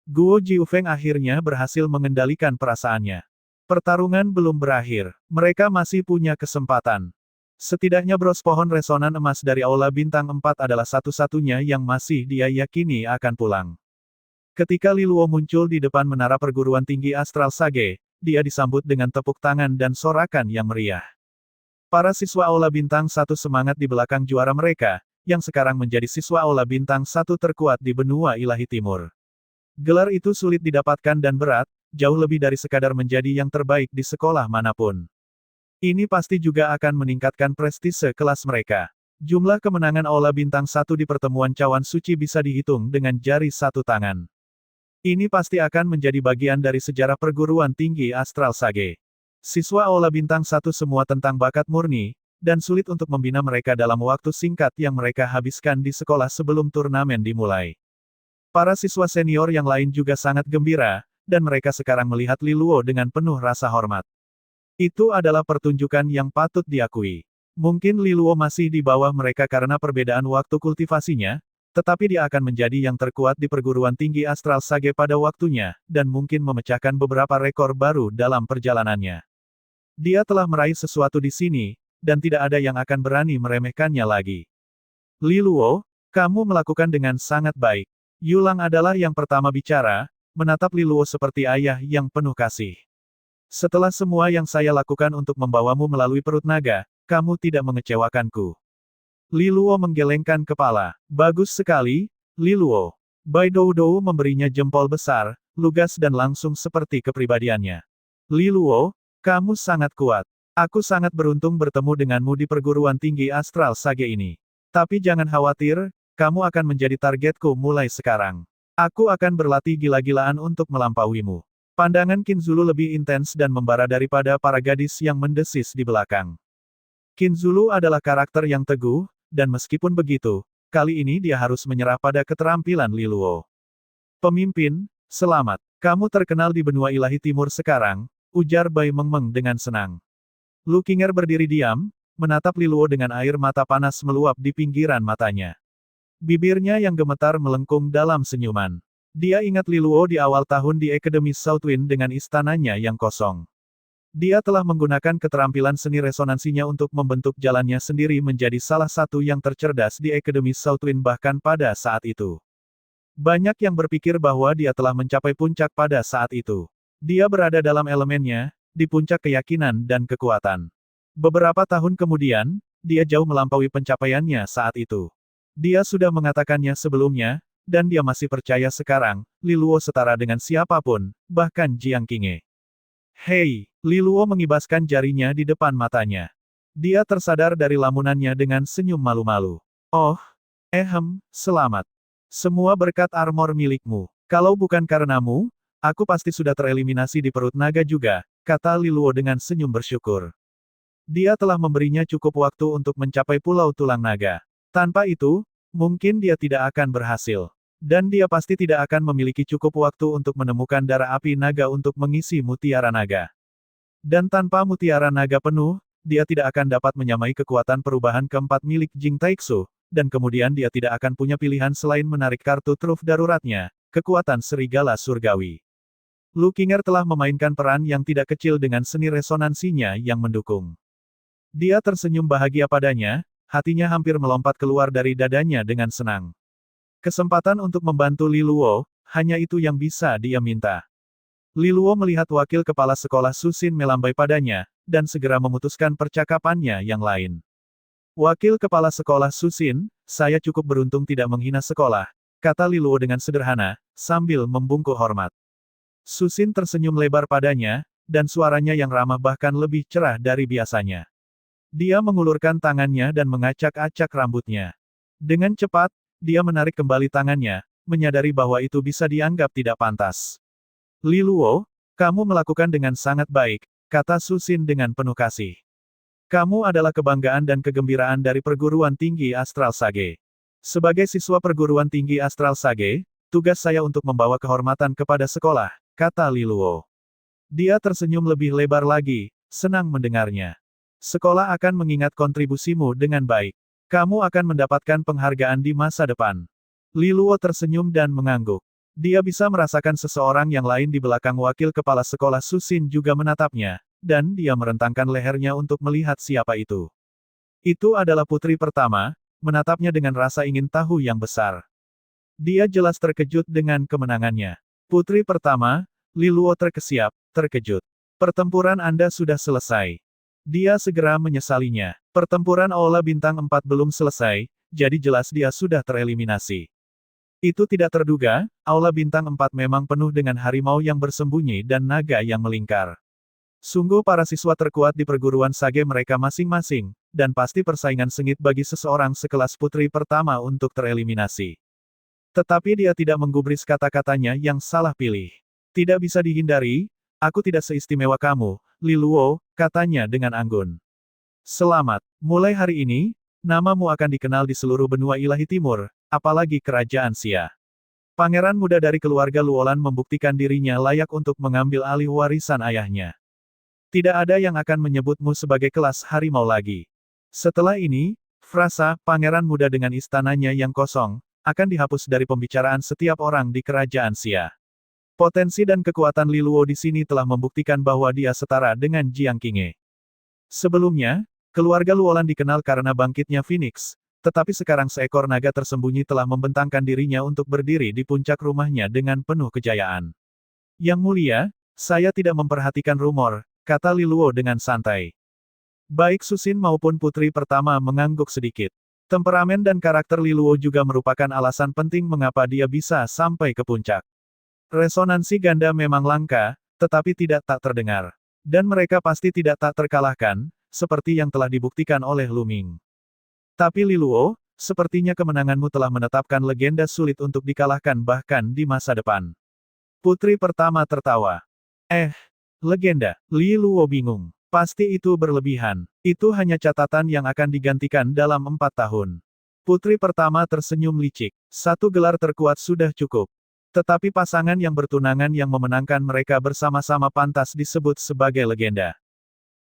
Speaker 1: Guo Jiufeng akhirnya berhasil mengendalikan perasaannya. Pertarungan belum berakhir. Mereka masih punya kesempatan. Setidaknya bros pohon resonan emas dari Aula Bintang 4 adalah satu-satunya yang masih dia yakini akan pulang. Ketika Li Luo muncul di depan menara perguruan tinggi Astral Sage, dia disambut dengan tepuk tangan dan sorakan yang meriah. Para siswa Aula Bintang 1 semangat di belakang juara mereka, yang sekarang menjadi siswa Aula Bintang 1 terkuat di benua Ilahi Timur. Gelar itu sulit didapatkan dan berat, jauh lebih dari sekadar menjadi yang terbaik di sekolah manapun. Ini pasti juga akan meningkatkan prestise kelas mereka. Jumlah kemenangan Aula Bintang 1 di pertemuan cawan suci bisa dihitung dengan jari satu tangan. Ini pasti akan menjadi bagian dari sejarah perguruan tinggi Astral Sage. Siswa Aula Bintang 1 semua tentang bakat murni, dan sulit untuk membina mereka dalam waktu singkat yang mereka habiskan di sekolah sebelum turnamen dimulai. Para siswa senior yang lain juga sangat gembira, dan mereka sekarang melihat Li Luo dengan penuh rasa hormat. Itu adalah pertunjukan yang patut diakui. Mungkin Li Luo masih di bawah mereka karena perbedaan waktu kultivasinya, tetapi dia akan menjadi yang terkuat di perguruan tinggi Astral Sage pada waktunya, dan mungkin memecahkan beberapa rekor baru dalam perjalanannya. Dia telah meraih sesuatu di sini, dan tidak ada yang akan berani meremehkannya lagi. Li Luo, kamu melakukan dengan sangat baik. Yulang adalah yang pertama bicara, menatap Li Luo seperti ayah yang penuh kasih. Setelah semua yang saya lakukan untuk membawamu melalui perut naga, kamu tidak mengecewakanku. Li Luo menggelengkan kepala. Bagus sekali, Li Luo. Bai Doudou memberinya jempol besar, lugas dan langsung seperti kepribadiannya. Li Luo, kamu sangat kuat. Aku sangat beruntung bertemu denganmu di perguruan tinggi Astral Sage ini. Tapi jangan khawatir, kamu akan menjadi targetku mulai sekarang. Aku akan berlatih gila-gilaan untuk melampauimu. Pandangan Qin Zulu lebih intens dan membara daripada para gadis yang mendesis di belakang. Qin Zulu adalah karakter yang teguh, dan meskipun begitu, kali ini dia harus menyerah pada keterampilan Li Luo. Pemimpin, selamat. Kamu terkenal di benua Ilahi Timur sekarang, ujar Bai Mengmeng dengan senang. Lu Qinger berdiri diam, menatap Li Luo dengan air mata panas meluap di pinggiran matanya. Bibirnya yang gemetar melengkung dalam senyuman. Dia ingat Li Luo di awal tahun di Akademi Southwind dengan istananya yang kosong. Dia telah menggunakan keterampilan seni resonansinya untuk membentuk jalannya sendiri menjadi salah satu yang tercerdas di Akademi Southwind bahkan pada saat itu. Banyak yang berpikir bahwa dia telah mencapai puncak pada saat itu. Dia berada dalam elemennya, di puncak keyakinan dan kekuatan. Beberapa tahun kemudian, dia jauh melampaui pencapaiannya saat itu. Dia sudah mengatakannya sebelumnya, dan dia masih percaya sekarang, Li Luo setara dengan siapapun, bahkan Jiang Qinghe. Hei, Li Luo mengibaskan jarinya di depan matanya. Dia tersadar dari lamunannya dengan senyum malu-malu. Oh, selamat. Semua berkat armor milikmu. Kalau bukan karenamu, aku pasti sudah tereliminasi di perut naga juga, kata Liluo dengan senyum bersyukur. Dia telah memberinya cukup waktu untuk mencapai Pulau Tulang Naga. Tanpa itu, mungkin dia tidak akan berhasil. Dan dia pasti tidak akan memiliki cukup waktu untuk menemukan darah api naga untuk mengisi mutiara naga. Dan tanpa mutiara naga penuh, dia tidak akan dapat menyamai kekuatan perubahan keempat milik Jing Taixu, dan kemudian dia tidak akan punya pilihan selain menarik kartu truf daruratnya, kekuatan serigala surgawi. Lu Qinger telah memainkan peran yang tidak kecil dengan seni resonansinya yang mendukung. Dia tersenyum bahagia padanya, hatinya hampir melompat keluar dari dadanya dengan senang. Kesempatan untuk membantu Li Luo, hanya itu yang bisa dia minta. Li Luo melihat wakil kepala sekolah Susin melambai padanya, dan segera memutuskan percakapannya yang lain. Wakil kepala sekolah Susin, saya cukup beruntung tidak menghina sekolah, kata Li Luo dengan sederhana, sambil membungkuk hormat. Susin tersenyum lebar padanya, dan suaranya yang ramah bahkan lebih cerah dari biasanya. Dia mengulurkan tangannya dan mengacak-acak rambutnya. Dengan cepat, dia menarik kembali tangannya, menyadari bahwa itu bisa dianggap tidak pantas. Li Luo, kamu melakukan dengan sangat baik, kata Susin dengan penuh kasih. Kamu adalah kebanggaan dan kegembiraan dari perguruan tinggi Astral Sage. Sebagai siswa perguruan tinggi Astral Sage, tugas saya untuk membawa kehormatan kepada sekolah, kata Li Luo. Dia tersenyum lebih lebar lagi, senang mendengarnya. Sekolah akan mengingat kontribusimu dengan baik. Kamu akan mendapatkan penghargaan di masa depan. Li Luo tersenyum dan mengangguk. Dia bisa merasakan seseorang yang lain di belakang wakil kepala sekolah Susin juga menatapnya, dan dia merentangkan lehernya untuk melihat siapa itu. Itu adalah putri pertama, menatapnya dengan rasa ingin tahu yang besar. Dia jelas terkejut dengan kemenangannya. Putri pertama, Li Luo terkejut. Pertempuran Anda sudah selesai. Dia segera menyesalinya. Pertempuran Aula Bintang 4 belum selesai, jadi jelas dia sudah tereliminasi. Itu tidak terduga, Aula Bintang 4 memang penuh dengan harimau yang bersembunyi dan naga yang melingkar. Sungguh para siswa terkuat di perguruan Sage mereka masing-masing, dan pasti persaingan sengit bagi seseorang sekelas putri pertama untuk tereliminasi. Tetapi dia tidak menggubris kata-katanya yang salah pilih. Tidak bisa dihindari, aku tidak seistimewa kamu, Li Luo, katanya dengan anggun. Selamat, mulai hari ini, namamu akan dikenal di seluruh benua ilahi timur, apalagi kerajaan Xia. Pangeran muda dari keluarga Luolan membuktikan dirinya layak untuk mengambil alih warisan ayahnya. Tidak ada yang akan menyebutmu sebagai kelas harimau lagi. Setelah ini, frasa pangeran muda dengan istananya yang kosong, akan dihapus dari pembicaraan setiap orang di kerajaan Xia. Potensi dan kekuatan Li Luo di sini telah membuktikan bahwa dia setara dengan Jiang Qinghe. Sebelumnya, keluarga Luolan dikenal karena bangkitnya Phoenix, tetapi sekarang seekor naga tersembunyi telah membentangkan dirinya untuk berdiri di puncak rumahnya dengan penuh kejayaan. Yang mulia, saya tidak memperhatikan rumor, kata Li Luo dengan santai. Baik Susin maupun putri pertama mengangguk sedikit. Temperamen dan karakter Li Luo juga merupakan alasan penting mengapa dia bisa sampai ke puncak. Resonansi ganda memang langka, tetapi tidak tak terdengar. Dan mereka pasti tidak tak terkalahkan, seperti yang telah dibuktikan oleh Lu Ming. Tapi Li Luo, sepertinya kemenanganmu telah menetapkan legenda sulit untuk dikalahkan bahkan di masa depan. Putri pertama tertawa. Legenda. Li Luo bingung. Pasti itu berlebihan. Itu hanya catatan yang akan digantikan dalam 4 tahun. Putri pertama tersenyum licik. 1 gelar terkuat sudah cukup. Tetapi pasangan yang bertunangan yang memenangkan mereka bersama-sama pantas disebut sebagai legenda.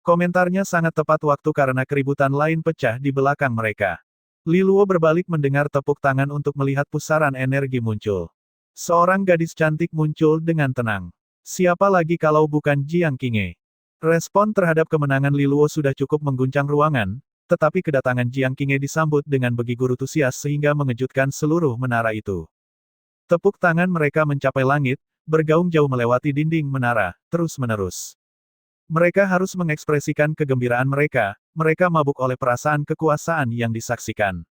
Speaker 1: Komentarnya sangat tepat waktu karena keributan lain pecah di belakang mereka. Li Luo berbalik mendengar tepuk tangan untuk melihat pusaran energi muncul. Seorang gadis cantik muncul dengan tenang. Siapa lagi kalau bukan Jiang Qinghe? Respon terhadap kemenangan Li Luo sudah cukup mengguncang ruangan, tetapi kedatangan Jiang Qinghe disambut dengan begitu antusias sehingga mengejutkan seluruh menara itu. Tepuk tangan mereka mencapai langit, bergaung jauh melewati dinding menara, terus-menerus. Mereka harus mengekspresikan kegembiraan mereka mabuk oleh perasaan kekuasaan yang disaksikan.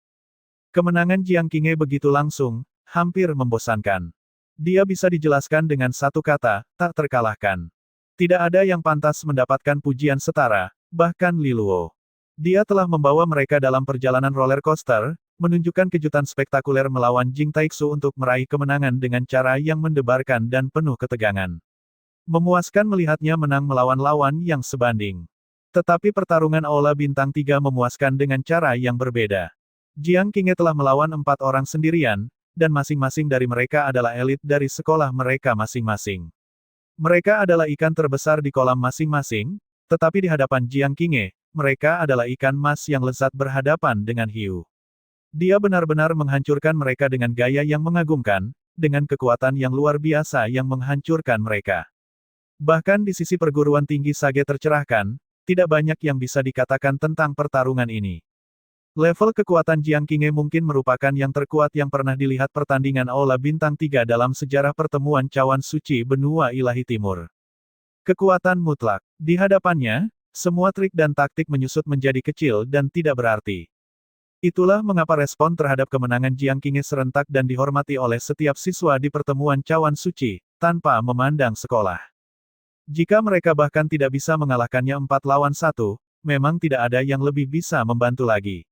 Speaker 1: Kemenangan Jiang Qinghe begitu langsung, hampir membosankan. Dia bisa dijelaskan dengan satu kata, tak terkalahkan. Tidak ada yang pantas mendapatkan pujian setara, bahkan Li Luo. Dia telah membawa mereka dalam perjalanan roller coaster, menunjukkan kejutan spektakuler melawan Jing Taixu untuk meraih kemenangan dengan cara yang mendebarkan dan penuh ketegangan. Memuaskan melihatnya menang melawan lawan yang sebanding. Tetapi pertarungan Aula Bintang 3 memuaskan dengan cara yang berbeda. Jiang Qinghe telah melawan 4 orang sendirian, dan masing-masing dari mereka adalah elit dari sekolah mereka masing-masing. Mereka adalah ikan terbesar di kolam masing-masing, tetapi di hadapan Jiang Qinghe, mereka adalah ikan mas yang lezat berhadapan dengan hiu. Dia benar-benar menghancurkan mereka dengan gaya yang mengagumkan, dengan kekuatan yang luar biasa yang menghancurkan mereka. Bahkan di sisi perguruan tinggi Sage tercerahkan, tidak banyak yang bisa dikatakan tentang pertarungan ini. Level kekuatan Jiang Qinghe mungkin merupakan yang terkuat yang pernah dilihat pertandingan Aula Bintang 3 dalam sejarah pertemuan cawan suci benua ilahi timur. Kekuatan mutlak. Di hadapannya, semua trik dan taktik menyusut menjadi kecil dan tidak berarti. Itulah mengapa respon terhadap kemenangan Jiang Qinghe serentak dan dihormati oleh setiap siswa di pertemuan cawan suci, tanpa memandang sekolah. Jika mereka bahkan tidak bisa mengalahkannya 4 lawan 1, memang tidak ada yang lebih bisa membantu lagi.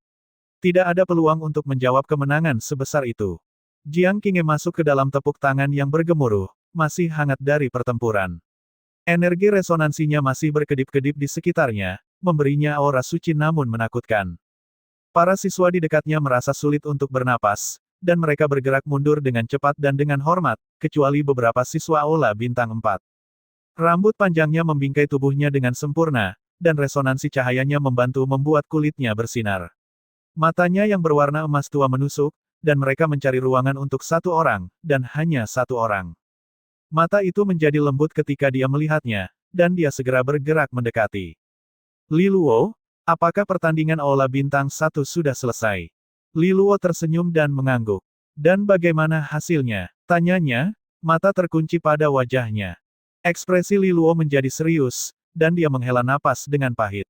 Speaker 1: Tidak ada peluang untuk menjawab kemenangan sebesar itu. Jiang Qinghe masuk ke dalam tepuk tangan yang bergemuruh, masih hangat dari pertempuran. Energi resonansinya masih berkedip-kedip di sekitarnya, memberinya aura suci namun menakutkan. Para siswa di dekatnya merasa sulit untuk bernapas, dan mereka bergerak mundur dengan cepat dan dengan hormat, kecuali beberapa siswa Aula Bintang 4. Rambut panjangnya membingkai tubuhnya dengan sempurna, dan resonansi cahayanya membantu membuat kulitnya bersinar. Matanya yang berwarna emas tua menusuk, dan mereka mencari ruangan untuk 1 orang, dan hanya 1 orang. Mata itu menjadi lembut ketika dia melihatnya, dan dia segera bergerak mendekati. Li Luo, apakah pertandingan Aula Bintang 1 sudah selesai? Li Luo tersenyum dan mengangguk. Dan bagaimana hasilnya? Tanyanya, mata terkunci pada wajahnya. Ekspresi Li Luo menjadi serius, dan dia menghela napas dengan pahit.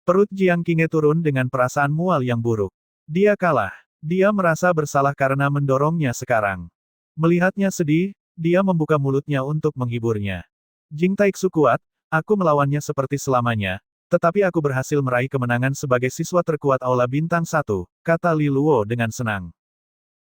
Speaker 1: Perut Jiang Qinghe turun dengan perasaan mual yang buruk. Dia kalah. Dia merasa bersalah karena mendorongnya sekarang. Melihatnya sedih, dia membuka mulutnya untuk menghiburnya. Jing Taixu kuat, aku melawannya seperti selamanya, tetapi aku berhasil meraih kemenangan sebagai siswa terkuat Aula Bintang 1, kata Li Luo dengan senang.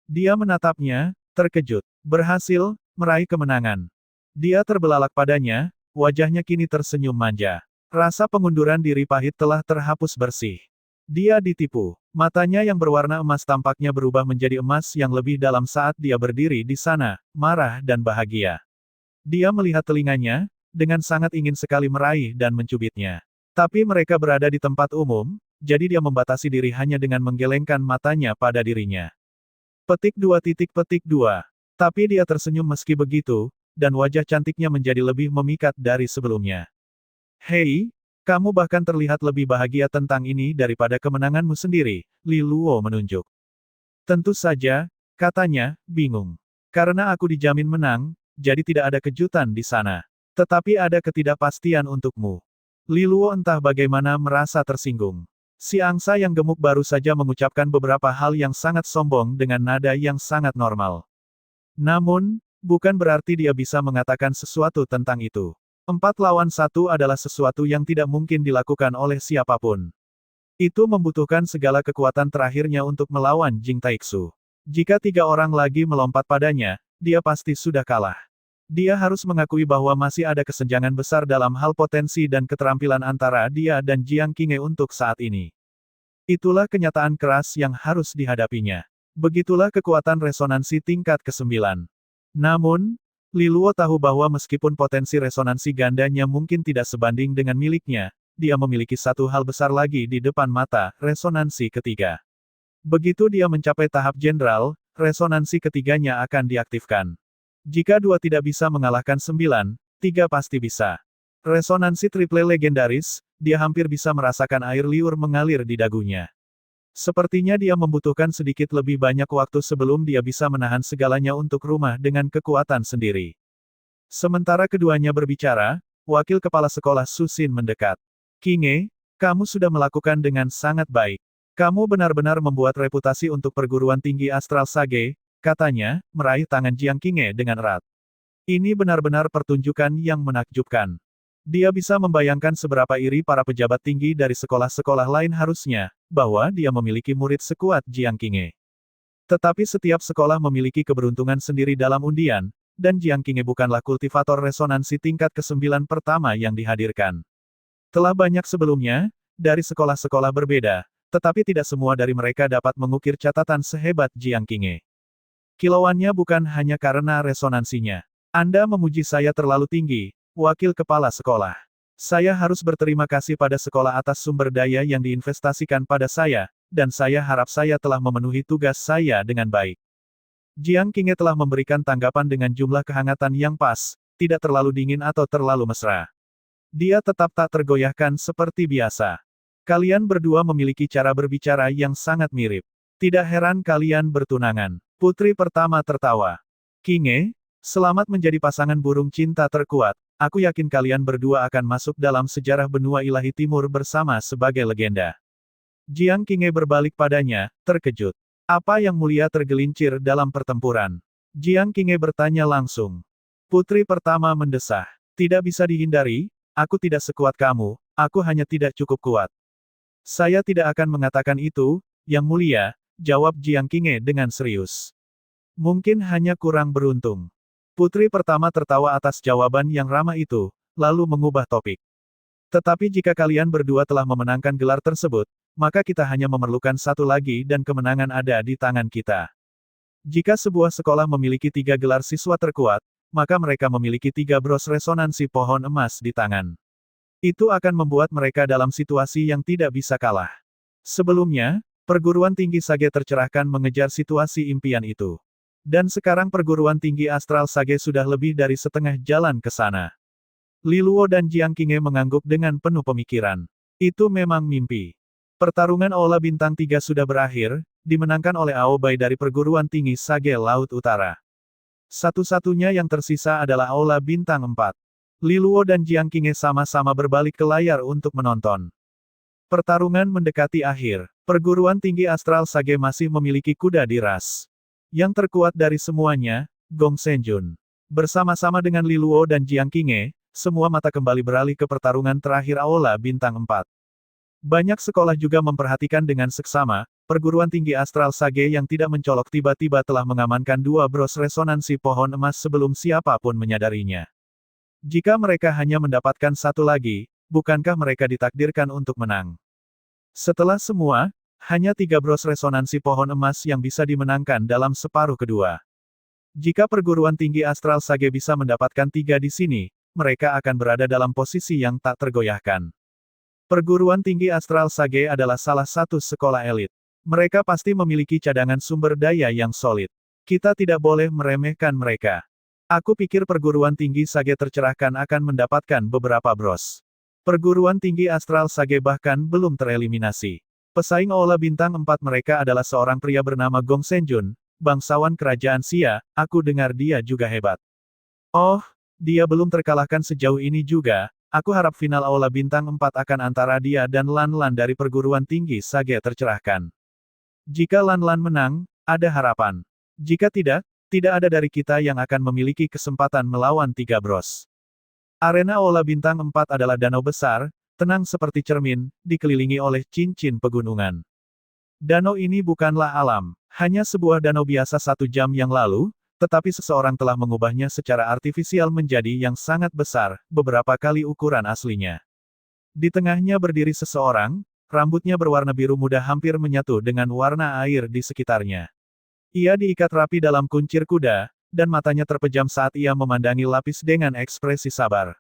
Speaker 1: Dia menatapnya, terkejut. Berhasil, meraih kemenangan. Dia terbelalak padanya, wajahnya kini tersenyum manja. Rasa pengunduran diri pahit telah terhapus bersih. Dia ditipu. Matanya yang berwarna emas tampaknya berubah menjadi emas yang lebih dalam saat dia berdiri di sana, marah dan bahagia. Dia melihat telinganya, dengan sangat ingin sekali meraih dan mencubitnya. Tapi mereka berada di tempat umum, jadi dia membatasi diri hanya dengan menggelengkan matanya pada dirinya. Petik 2. Tapi dia tersenyum meski begitu, dan wajah cantiknya menjadi lebih memikat dari sebelumnya. Hei, kamu bahkan terlihat lebih bahagia tentang ini daripada kemenanganmu sendiri, Li Luo menunjuk. Tentu saja, katanya, bingung. Karena aku dijamin menang, jadi tidak ada kejutan di sana. Tetapi ada ketidakpastian untukmu. Li Luo entah bagaimana merasa tersinggung. Si angsa yang gemuk baru saja mengucapkan beberapa hal yang sangat sombong dengan nada yang sangat normal. Namun, bukan berarti dia bisa mengatakan sesuatu tentang itu. 4 lawan 1 adalah sesuatu yang tidak mungkin dilakukan oleh siapapun. Itu membutuhkan segala kekuatan terakhirnya untuk melawan Jing Taixu. Jika 3 orang lagi melompat padanya, dia pasti sudah kalah. Dia harus mengakui bahwa masih ada kesenjangan besar dalam hal potensi dan keterampilan antara dia dan Jiang Qinghe untuk saat ini. Itulah kenyataan keras yang harus dihadapinya. Begitulah kekuatan resonansi tingkat ke-9. Namun, Li Luo tahu bahwa meskipun potensi resonansi gandanya mungkin tidak sebanding dengan miliknya, dia memiliki satu hal besar lagi di depan mata, resonansi ketiga. Begitu dia mencapai tahap jenderal, resonansi ketiganya akan diaktifkan. Jika 2 tidak bisa mengalahkan 9, 3 pasti bisa. Resonansi triple legendaris, dia hampir bisa merasakan air liur mengalir di dagunya. Sepertinya dia membutuhkan sedikit lebih banyak waktu sebelum dia bisa menahan segalanya untuk rumah dengan kekuatan sendiri. Sementara keduanya berbicara, wakil kepala sekolah Susin mendekat. Qinghe, kamu sudah melakukan dengan sangat baik. Kamu benar-benar membuat reputasi untuk perguruan tinggi Astral Sage, katanya, meraih tangan Jiang Qinghe dengan erat. Ini benar-benar pertunjukan yang menakjubkan. Dia bisa membayangkan seberapa iri para pejabat tinggi dari sekolah-sekolah lain harusnya, bahwa dia memiliki murid sekuat Jiang Qinghe. Tetapi setiap sekolah memiliki keberuntungan sendiri dalam undian, dan Jiang Qinghe bukanlah kultivator resonansi tingkat ke-9 pertama yang dihadirkan. Telah banyak sebelumnya, dari sekolah-sekolah berbeda, tetapi tidak semua dari mereka dapat mengukir catatan sehebat Jiang Qinghe. Kilauannya bukan hanya karena resonansinya. Anda memuji saya terlalu tinggi, Wakil Kepala Sekolah. Saya harus berterima kasih pada sekolah atas sumber daya yang diinvestasikan pada saya, dan saya harap saya telah memenuhi tugas saya dengan baik. Jiang Qinghe telah memberikan tanggapan dengan jumlah kehangatan yang pas, tidak terlalu dingin atau terlalu mesra. Dia tetap tak tergoyahkan seperti biasa. Kalian berdua memiliki cara berbicara yang sangat mirip. Tidak heran kalian bertunangan. Putri pertama tertawa. Qinghe, selamat menjadi pasangan burung cinta terkuat. Aku yakin kalian berdua akan masuk dalam sejarah benua ilahi timur bersama sebagai legenda. Jiang Qinghe berbalik padanya, terkejut. Apa yang mulia tergelincir dalam pertempuran? Jiang Qinghe bertanya langsung. Putri pertama mendesah. Tidak bisa dihindari, aku tidak sekuat kamu, aku hanya tidak cukup kuat. Saya tidak akan mengatakan itu, Yang Mulia, jawab Jiang Qinghe dengan serius. Mungkin hanya kurang beruntung. Putri pertama tertawa atas jawaban yang ramah itu, lalu mengubah topik. Tetapi jika kalian berdua telah memenangkan gelar tersebut, maka kita hanya memerlukan satu lagi dan kemenangan ada di tangan kita. Jika sebuah sekolah memiliki 3 gelar siswa terkuat, maka mereka memiliki 3 bros resonansi pohon emas di tangan. Itu akan membuat mereka dalam situasi yang tidak bisa kalah. Sebelumnya, perguruan tinggi Sage tercerahkan mengejar situasi impian itu. Dan sekarang perguruan tinggi Astral Sage sudah lebih dari setengah jalan ke sana. Li Luo dan Jiang Qinghe mengangguk dengan penuh pemikiran. Itu memang mimpi. Pertarungan Aula Bintang 3 sudah berakhir, dimenangkan oleh Ao Bai dari perguruan tinggi Sage Laut Utara. Satu-satunya yang tersisa adalah Aula Bintang 4. Li Luo dan Jiang Qinghe sama-sama berbalik ke layar untuk menonton. Pertarungan mendekati akhir. Perguruan tinggi Astral Sage masih memiliki kuda di ras. Yang terkuat dari semuanya, Gong Senjun. Bersama-sama dengan Li Luo dan Jiang Qinghe, semua mata kembali beralih ke pertarungan terakhir Aula Bintang 4. Banyak sekolah juga memperhatikan dengan seksama, perguruan tinggi Astral Sage yang tidak mencolok tiba-tiba telah mengamankan 2 bros resonansi pohon emas sebelum siapapun menyadarinya. Jika mereka hanya mendapatkan satu lagi, bukankah mereka ditakdirkan untuk menang? Setelah semua, hanya 3 bros resonansi pohon emas yang bisa dimenangkan dalam separuh kedua. Jika perguruan tinggi Astral Sage bisa mendapatkan 3 di sini, mereka akan berada dalam posisi yang tak tergoyahkan. Perguruan tinggi Astral Sage adalah salah satu sekolah elit. Mereka pasti memiliki cadangan sumber daya yang solid. Kita tidak boleh meremehkan mereka. Aku pikir perguruan tinggi Sage tercerahkan akan mendapatkan beberapa bros. Perguruan tinggi Astral Sage bahkan belum tereliminasi. Pesaing Aula Bintang 4 mereka adalah seorang pria bernama Gong Senjun, bangsawan kerajaan Xia, aku dengar dia juga hebat. Oh, dia belum terkalahkan sejauh ini juga, aku harap final Aula Bintang 4 akan antara dia dan Lan Lan dari perguruan tinggi Sage tercerahkan. Jika Lan Lan menang, ada harapan. Jika tidak, tidak ada dari kita yang akan memiliki kesempatan melawan 3 bros. Arena Aula Bintang 4 adalah danau besar, tenang seperti cermin, dikelilingi oleh cincin pegunungan. Danau ini bukanlah alam, hanya sebuah danau biasa 1 jam yang lalu, tetapi seseorang telah mengubahnya secara artifisial menjadi yang sangat besar, beberapa kali ukuran aslinya. Di tengahnya berdiri seseorang, rambutnya berwarna biru muda hampir menyatu dengan warna air di sekitarnya. Ia diikat rapi dalam kuncir kuda, dan matanya terpejam saat ia memandangi lapis dengan ekspresi sabar.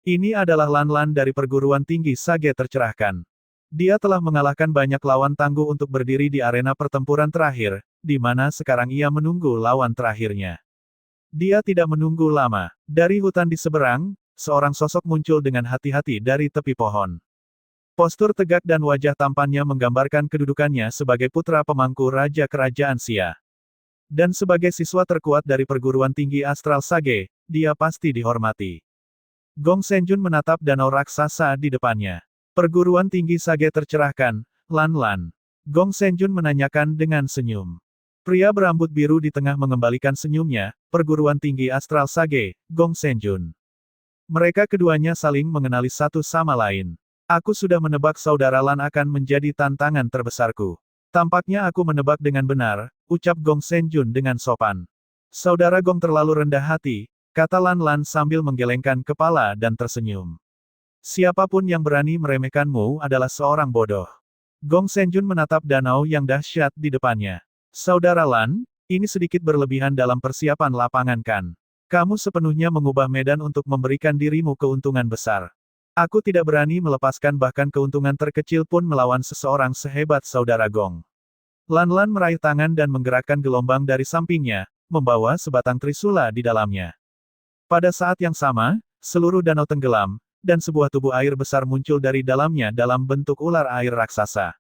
Speaker 1: Ini adalah Lan Lan dari perguruan tinggi Sage tercerahkan. Dia telah mengalahkan banyak lawan tangguh untuk berdiri di arena pertempuran terakhir, di mana sekarang ia menunggu lawan terakhirnya. Dia tidak menunggu lama. Dari hutan di seberang, seorang sosok muncul dengan hati-hati dari tepi pohon. Postur tegak dan wajah tampannya menggambarkan kedudukannya sebagai putra pemangku Raja Kerajaan Xia. Dan sebagai siswa terkuat dari perguruan tinggi Astral Sage, dia pasti dihormati. Gong Senjun menatap danau raksasa di depannya. Perguruan tinggi Sage tercerahkan, Lan Lan. Gong Senjun menanyakan dengan senyum. Pria berambut biru di tengah mengembalikan senyumnya, perguruan tinggi Astral Sage, Gong Senjun. Mereka keduanya saling mengenali satu sama lain. Aku sudah menebak saudara Lan akan menjadi tantangan terbesarku. Tampaknya aku menebak dengan benar, ucap Gong Senjun dengan sopan. Saudara Gong terlalu rendah hati, kata Lan Lan sambil menggelengkan kepala dan tersenyum. Siapapun yang berani meremehkanmu adalah seorang bodoh. Gong Senjun menatap danau yang dahsyat di depannya. Saudara Lan, ini sedikit berlebihan dalam persiapan lapangan kan? Kamu sepenuhnya mengubah medan untuk memberikan dirimu keuntungan besar. Aku tidak berani melepaskan bahkan keuntungan terkecil pun melawan seseorang sehebat saudara Gong. Lan Lan meraih tangan dan menggerakkan gelombang dari sampingnya, membawa sebatang trisula di dalamnya. Pada saat yang sama, seluruh danau tenggelam, dan sebuah tubuh air besar muncul dari dalamnya dalam bentuk ular air raksasa.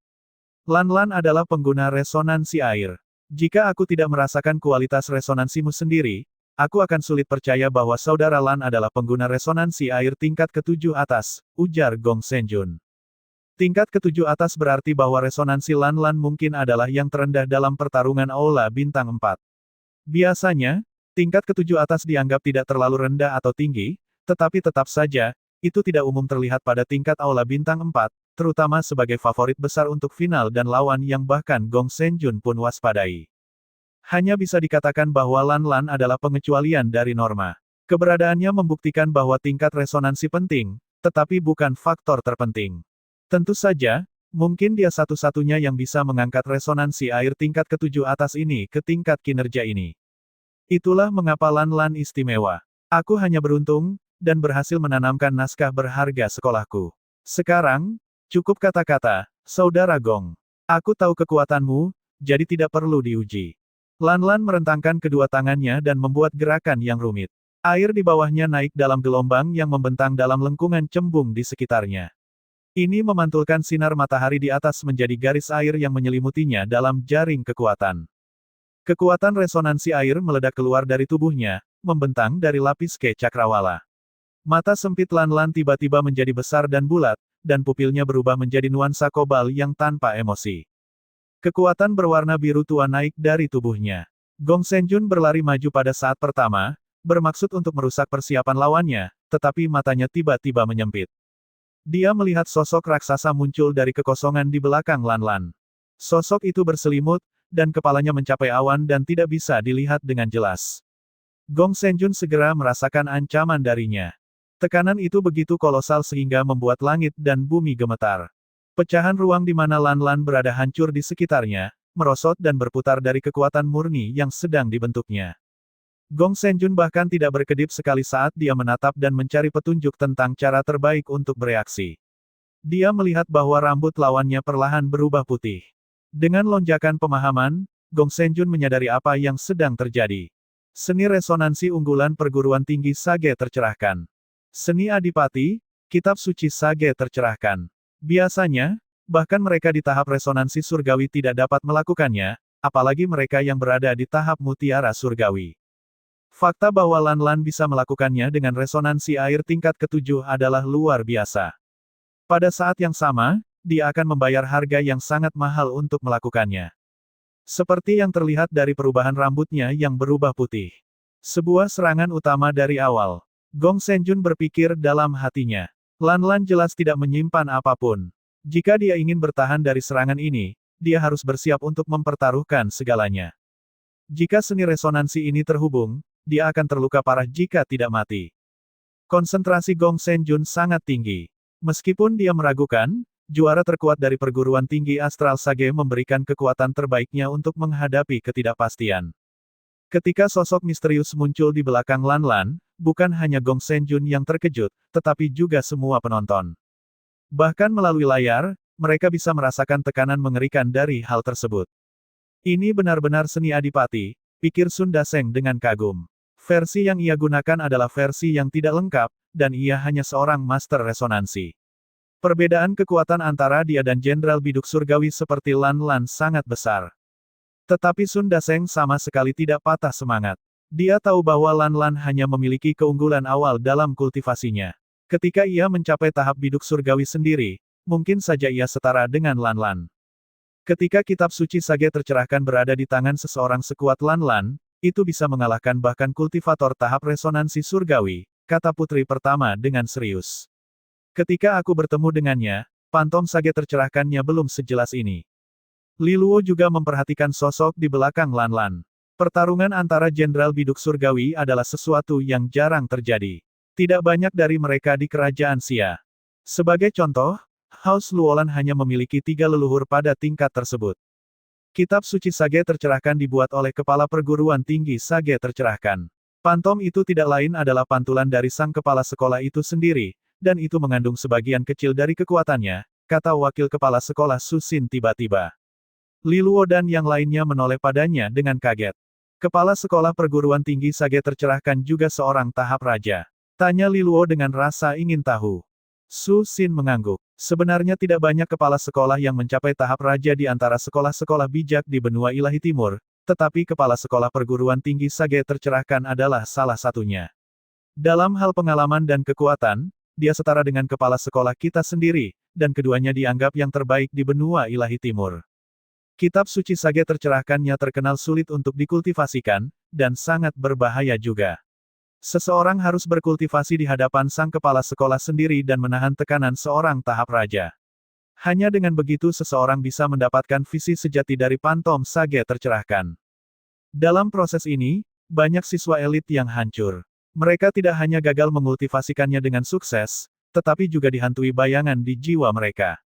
Speaker 1: Lan Lan adalah pengguna resonansi air. Jika aku tidak merasakan kualitas resonansimu sendiri, aku akan sulit percaya bahwa saudara Lan adalah pengguna resonansi air tingkat ke-7 atas, ujar Gong Senjun. Tingkat ke-7 atas berarti bahwa resonansi Lan Lan mungkin adalah yang terendah dalam pertarungan Aula Bintang 4. Biasanya, tingkat ke-7 atas dianggap tidak terlalu rendah atau tinggi, tetapi tetap saja, itu tidak umum terlihat pada tingkat Aula Bintang 4, terutama sebagai favorit besar untuk final dan lawan yang bahkan Gong Senjun pun waspadai. Hanya bisa dikatakan bahwa Lan Lan adalah pengecualian dari norma. Keberadaannya membuktikan bahwa tingkat resonansi penting, tetapi bukan faktor terpenting. Tentu saja, mungkin dia satu-satunya yang bisa mengangkat resonansi air tingkat ke-7 atas ini ke tingkat kinerja ini. Itulah mengapa Lan Lan istimewa. Aku hanya beruntung, dan berhasil menanamkan naskah berharga sekolahku. Sekarang, cukup kata-kata, saudara Gong. Aku tahu kekuatanmu, jadi tidak perlu diuji. Lan Lan merentangkan kedua tangannya dan membuat gerakan yang rumit. Air di bawahnya naik dalam gelombang yang membentang dalam lengkungan cembung di sekitarnya. Ini memantulkan sinar matahari di atas menjadi garis air yang menyelimutinya dalam jaring kekuatan. Kekuatan resonansi air meledak keluar dari tubuhnya, membentang dari lapis ke cakrawala. Mata sempit Lan Lan tiba-tiba menjadi besar dan bulat, dan pupilnya berubah menjadi nuansa kobal yang tanpa emosi. Kekuatan berwarna biru tua naik dari tubuhnya. Gong Senjun berlari maju pada saat pertama, bermaksud untuk merusak persiapan lawannya, tetapi matanya tiba-tiba menyempit. Dia melihat sosok raksasa muncul dari kekosongan di belakang Lan Lan. Sosok itu berselimut, dan kepalanya mencapai awan dan tidak bisa dilihat dengan jelas. Gong Senjun segera merasakan ancaman darinya. Tekanan itu begitu kolosal sehingga membuat langit dan bumi gemetar. Pecahan ruang di mana Lan Lan berada hancur di sekitarnya, merosot dan berputar dari kekuatan murni yang sedang dibentuknya. Gong Senjun bahkan tidak berkedip sekali saat dia menatap dan mencari petunjuk tentang cara terbaik untuk bereaksi. Dia melihat bahwa rambut lawannya perlahan berubah putih. Dengan lonjakan pemahaman, Gong Senjun menyadari apa yang sedang terjadi. Seni resonansi unggulan perguruan tinggi Sage tercerahkan. Seni Adipati, Kitab Suci Sage tercerahkan. Biasanya, bahkan mereka di tahap resonansi surgawi tidak dapat melakukannya, apalagi mereka yang berada di tahap mutiara surgawi. Fakta bahwa Lan Lan bisa melakukannya dengan resonansi air tingkat ke-7 adalah luar biasa. Pada saat yang sama, dia akan membayar harga yang sangat mahal untuk melakukannya. Seperti yang terlihat dari perubahan rambutnya yang berubah putih. Sebuah serangan utama dari awal. Gong Senjun berpikir dalam hatinya. Lan Lan jelas tidak menyimpan apapun. Jika dia ingin bertahan dari serangan ini, dia harus bersiap untuk mempertaruhkan segalanya. Jika seni resonansi ini terhubung, dia akan terluka parah jika tidak mati. Konsentrasi Gong Senjun sangat tinggi. Meskipun dia meragukan, juara terkuat dari perguruan tinggi Astral Sage memberikan kekuatan terbaiknya untuk menghadapi ketidakpastian. Ketika sosok misterius muncul di belakang Lan Lan, bukan hanya Gong Senjun yang terkejut, tetapi juga semua penonton. Bahkan melalui layar, mereka bisa merasakan tekanan mengerikan dari hal tersebut. Ini benar-benar seni adipati, pikir Sun Daseng dengan kagum. Versi yang ia gunakan adalah versi yang tidak lengkap, dan ia hanya seorang master resonansi. Perbedaan kekuatan antara dia dan Jenderal Biduk Surgawi seperti Lan Lan sangat besar. Tetapi Sun Daseng sama sekali tidak patah semangat. Dia tahu bahwa Lan Lan hanya memiliki keunggulan awal dalam kultivasinya. Ketika ia mencapai tahap Biduk Surgawi sendiri, mungkin saja ia setara dengan Lan Lan. Ketika kitab suci Sage tercerahkan berada di tangan seseorang sekuat Lan Lan, itu bisa mengalahkan bahkan kultivator tahap resonansi surgawi, kata putri pertama dengan serius. Ketika aku bertemu dengannya, pantom sage tercerahkannya belum sejelas ini. Li Luo juga memperhatikan sosok di belakang Lan Lan. Pertarungan antara Jenderal Biduk Surgawi adalah sesuatu yang jarang terjadi. Tidak banyak dari mereka di kerajaan Xia. Sebagai contoh, House Luolan hanya memiliki 3 leluhur pada tingkat tersebut. Kitab suci Sage tercerahkan dibuat oleh kepala perguruan tinggi Sage tercerahkan. Pantom itu tidak lain adalah pantulan dari sang kepala sekolah itu sendiri, dan itu mengandung sebagian kecil dari kekuatannya, kata wakil kepala sekolah Susin tiba-tiba. Li Luo dan yang lainnya menoleh padanya dengan kaget. Kepala sekolah perguruan tinggi Sage tercerahkan juga seorang tahap raja. Tanya Li Luo dengan rasa ingin tahu. Susin mengangguk. Sebenarnya tidak banyak kepala sekolah yang mencapai tahap raja di antara sekolah-sekolah bijak di benua ilahi timur, tetapi kepala sekolah perguruan tinggi Sage tercerahkan adalah salah satunya. Dalam hal pengalaman dan kekuatan, dia setara dengan kepala sekolah kita sendiri, dan keduanya dianggap yang terbaik di benua ilahi timur. Kitab suci Sage tercerahkannya terkenal sulit untuk dikultivasikan, dan sangat berbahaya juga. Seseorang harus berkultivasi di hadapan sang kepala sekolah sendiri dan menahan tekanan seorang tahap raja. Hanya dengan begitu seseorang bisa mendapatkan visi sejati dari pantom Sage tercerahkan. Dalam proses ini, banyak siswa elit yang hancur. Mereka tidak hanya gagal mengultivasikannya dengan sukses, tetapi juga dihantui bayangan di jiwa mereka.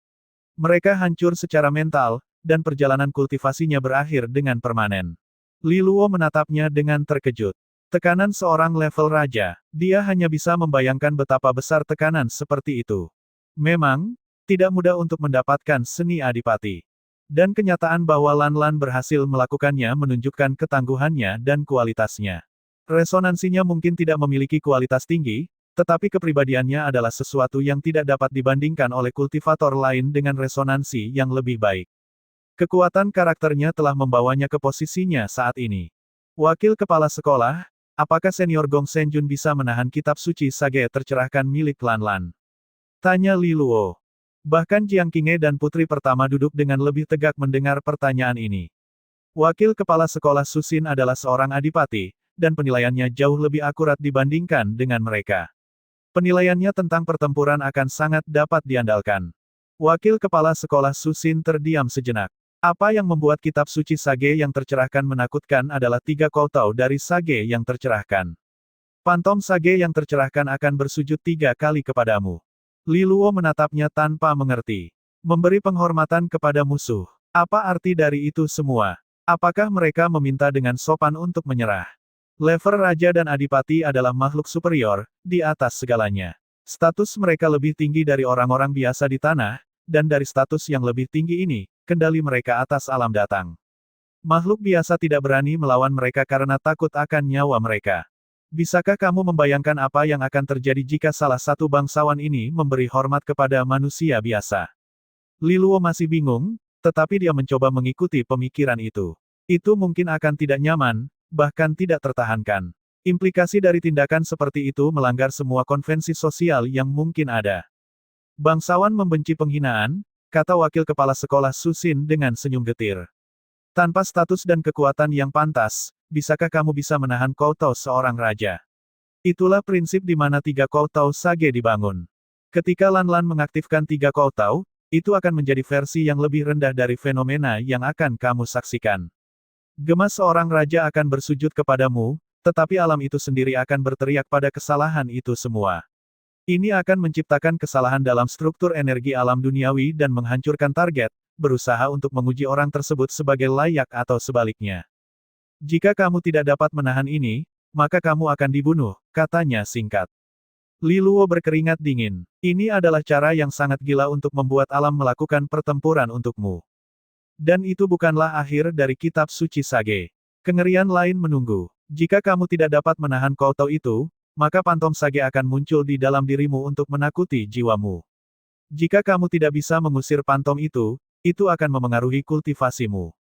Speaker 1: Mereka hancur secara mental, dan perjalanan kultivasinya berakhir dengan permanen. Li Luo menatapnya dengan terkejut. Tekanan seorang level raja, dia hanya bisa membayangkan betapa besar tekanan seperti itu. Memang, tidak mudah untuk mendapatkan seni adipati. Dan kenyataan bahwa Lan Lan berhasil melakukannya menunjukkan ketangguhannya dan kualitasnya. Resonansinya mungkin tidak memiliki kualitas tinggi, tetapi kepribadiannya adalah sesuatu yang tidak dapat dibandingkan oleh kultivator lain dengan resonansi yang lebih baik. Kekuatan karakternya telah membawanya ke posisinya saat ini. Wakil kepala sekolah, apakah senior Gong Senjun bisa menahan kitab suci Sage tercerahkan milik Lan Lan? Tanya Li Luo. Bahkan Jiang Qinghe dan putri pertama duduk dengan lebih tegak mendengar pertanyaan ini. Wakil kepala sekolah Susin adalah seorang adipati, dan penilaiannya jauh lebih akurat dibandingkan dengan mereka. Penilaiannya tentang pertempuran akan sangat dapat diandalkan. Wakil kepala sekolah Susin terdiam sejenak. Apa yang membuat kitab suci Sage yang tercerahkan menakutkan adalah 3 koutao dari Sage yang tercerahkan. Pantom Sage yang tercerahkan akan bersujud 3 kali kepadamu. Li Luo menatapnya tanpa mengerti. Memberi penghormatan kepada musuh. Apa arti dari itu semua? Apakah mereka meminta dengan sopan untuk menyerah? Level raja dan adipati adalah makhluk superior, di atas segalanya. Status mereka lebih tinggi dari orang-orang biasa di tanah, dan dari status yang lebih tinggi ini, kendali mereka atas alam datang. Makhluk biasa tidak berani melawan mereka karena takut akan nyawa mereka. Bisakah kamu membayangkan apa yang akan terjadi jika salah satu bangsawan ini memberi hormat kepada manusia biasa? Li Luo masih bingung, tetapi dia mencoba mengikuti pemikiran itu. Itu mungkin akan tidak nyaman, bahkan tidak tertahankan. Implikasi dari tindakan seperti itu melanggar semua konvensi sosial yang mungkin ada. Bangsawan membenci penghinaan, kata wakil kepala sekolah Susin dengan senyum getir. Tanpa status dan kekuatan yang pantas, bisakah kamu bisa menahan koutao seorang raja? Itulah prinsip di mana 3 koutao Sage dibangun. Ketika Lan Lan mengaktifkan 3 koutao, itu akan menjadi versi yang lebih rendah dari fenomena yang akan kamu saksikan. Gemas seorang raja akan bersujud kepadamu, tetapi alam itu sendiri akan berteriak pada kesalahan itu semua. Ini akan menciptakan kesalahan dalam struktur energi alam duniawi dan menghancurkan target, berusaha untuk menguji orang tersebut sebagai layak atau sebaliknya. Jika kamu tidak dapat menahan ini, maka kamu akan dibunuh, katanya singkat. Li Luo berkeringat dingin. Ini adalah cara yang sangat gila untuk membuat alam melakukan pertempuran untukmu. Dan itu bukanlah akhir dari kitab suci Sage. Kengerian lain menunggu. Jika kamu tidak dapat menahan koutao itu, maka pantom Sage akan muncul di dalam dirimu untuk menakuti jiwamu. Jika kamu tidak bisa mengusir pantom itu akan memengaruhi kultivasimu.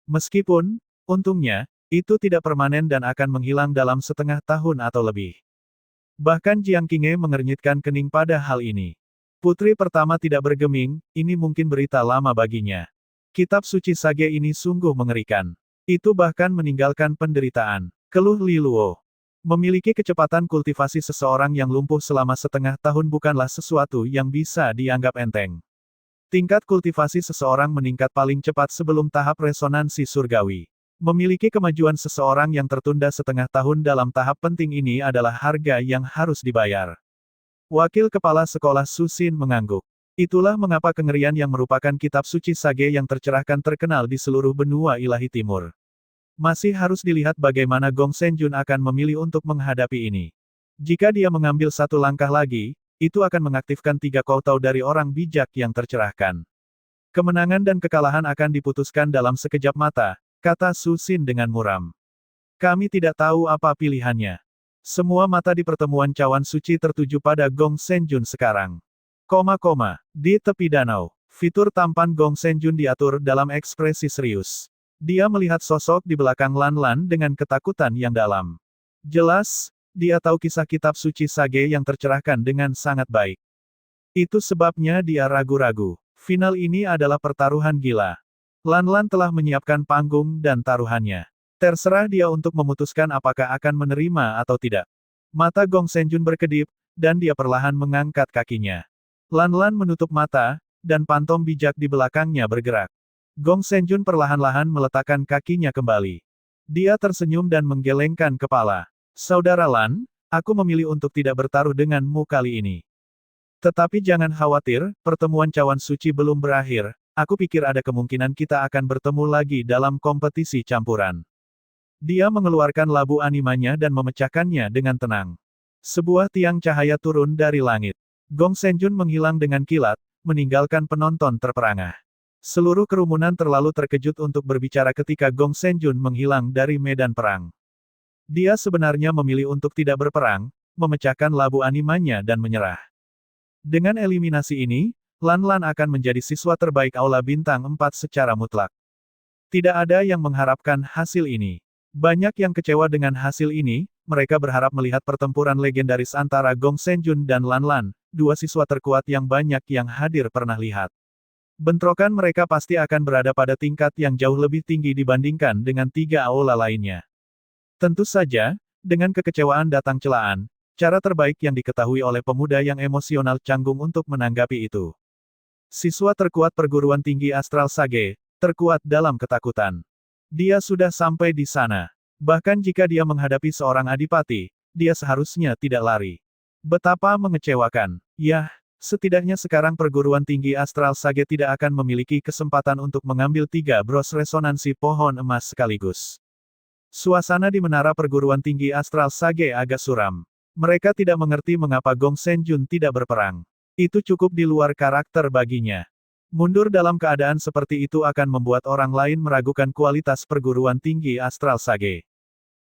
Speaker 1: Meskipun, untungnya, itu tidak permanen dan akan menghilang dalam setengah tahun atau lebih. Bahkan Jiang Qinghe mengernyitkan kening pada hal ini. Putri pertama tidak bergeming, ini mungkin berita lama baginya. Kitab suci Sage ini sungguh mengerikan. Itu bahkan meninggalkan penderitaan. Keluh Li Luo. Memiliki kecepatan kultivasi seseorang yang lumpuh selama setengah tahun bukanlah sesuatu yang bisa dianggap enteng. Tingkat kultivasi seseorang meningkat paling cepat sebelum tahap resonansi surgawi. Memiliki kemajuan seseorang yang tertunda setengah tahun dalam tahap penting ini adalah harga yang harus dibayar. Wakil Kepala Sekolah Susin mengangguk. Itulah mengapa kengerian yang merupakan kitab suci Sage yang tercerahkan terkenal di seluruh benua ilahi timur. Masih harus dilihat bagaimana Gong Senjun akan memilih untuk menghadapi ini. Jika dia mengambil satu langkah lagi, itu akan mengaktifkan 3 koutao dari orang bijak yang tercerahkan. Kemenangan dan kekalahan akan diputuskan dalam sekejap mata, kata Susin dengan muram. Kami tidak tahu apa pilihannya. Semua mata di pertemuan cawan suci tertuju pada Gong Senjun sekarang. Di tepi danau, fitur tampan Gong Senjun diatur dalam ekspresi serius. Dia melihat sosok di belakang Lan Lan dengan ketakutan yang dalam. Jelas, dia tahu kisah kitab suci Sage yang tercerahkan dengan sangat baik. Itu sebabnya dia ragu-ragu. Final ini adalah pertaruhan gila. Lan Lan telah menyiapkan panggung dan taruhannya. Terserah dia untuk memutuskan apakah akan menerima atau tidak. Mata Gong Senjun berkedip, dan dia perlahan mengangkat kakinya. Lan Lan menutup mata, dan pantom bijak di belakangnya bergerak. Gong Senjun perlahan-lahan meletakkan kakinya kembali. Dia tersenyum dan menggelengkan kepala. Saudara Lan, aku memilih untuk tidak bertaruh denganmu kali ini. Tetapi jangan khawatir, pertemuan cawan suci belum berakhir, aku pikir ada kemungkinan kita akan bertemu lagi dalam kompetisi campuran. Dia mengeluarkan labu animanya dan memecahkannya dengan tenang. Sebuah tiang cahaya turun dari langit. Gong Senjun menghilang dengan kilat, meninggalkan penonton terperangah. Seluruh kerumunan terlalu terkejut untuk berbicara ketika Gong Senjun menghilang dari medan perang. Dia sebenarnya memilih untuk tidak berperang, memecahkan labu animanya dan menyerah. Dengan eliminasi ini, Lan Lan akan menjadi siswa terbaik Aula Bintang 4 secara mutlak. Tidak ada yang mengharapkan hasil ini. Banyak yang kecewa dengan hasil ini, mereka berharap melihat pertempuran legendaris antara Gong Senjun dan Lan Lan, dua siswa terkuat yang banyak yang hadir pernah lihat. Bentrokan mereka pasti akan berada pada tingkat yang jauh lebih tinggi dibandingkan dengan 3 aula lainnya. Tentu saja, dengan kekecewaan datang celaan, cara terbaik yang diketahui oleh pemuda yang emosional canggung untuk menanggapi itu. Siswa terkuat perguruan tinggi Astral Sage, terkuat dalam ketakutan. Dia sudah sampai di sana. Bahkan jika dia menghadapi seorang adipati, dia seharusnya tidak lari. Betapa mengecewakan. Yah, setidaknya sekarang perguruan tinggi Astral Sage tidak akan memiliki kesempatan untuk mengambil 3 bros resonansi pohon emas sekaligus. Suasana di menara perguruan tinggi Astral Sage agak suram. Mereka tidak mengerti mengapa Gong Senjun tidak berperang. Itu cukup di luar karakter baginya. Mundur dalam keadaan seperti itu akan membuat orang lain meragukan kualitas perguruan tinggi Astral Sage.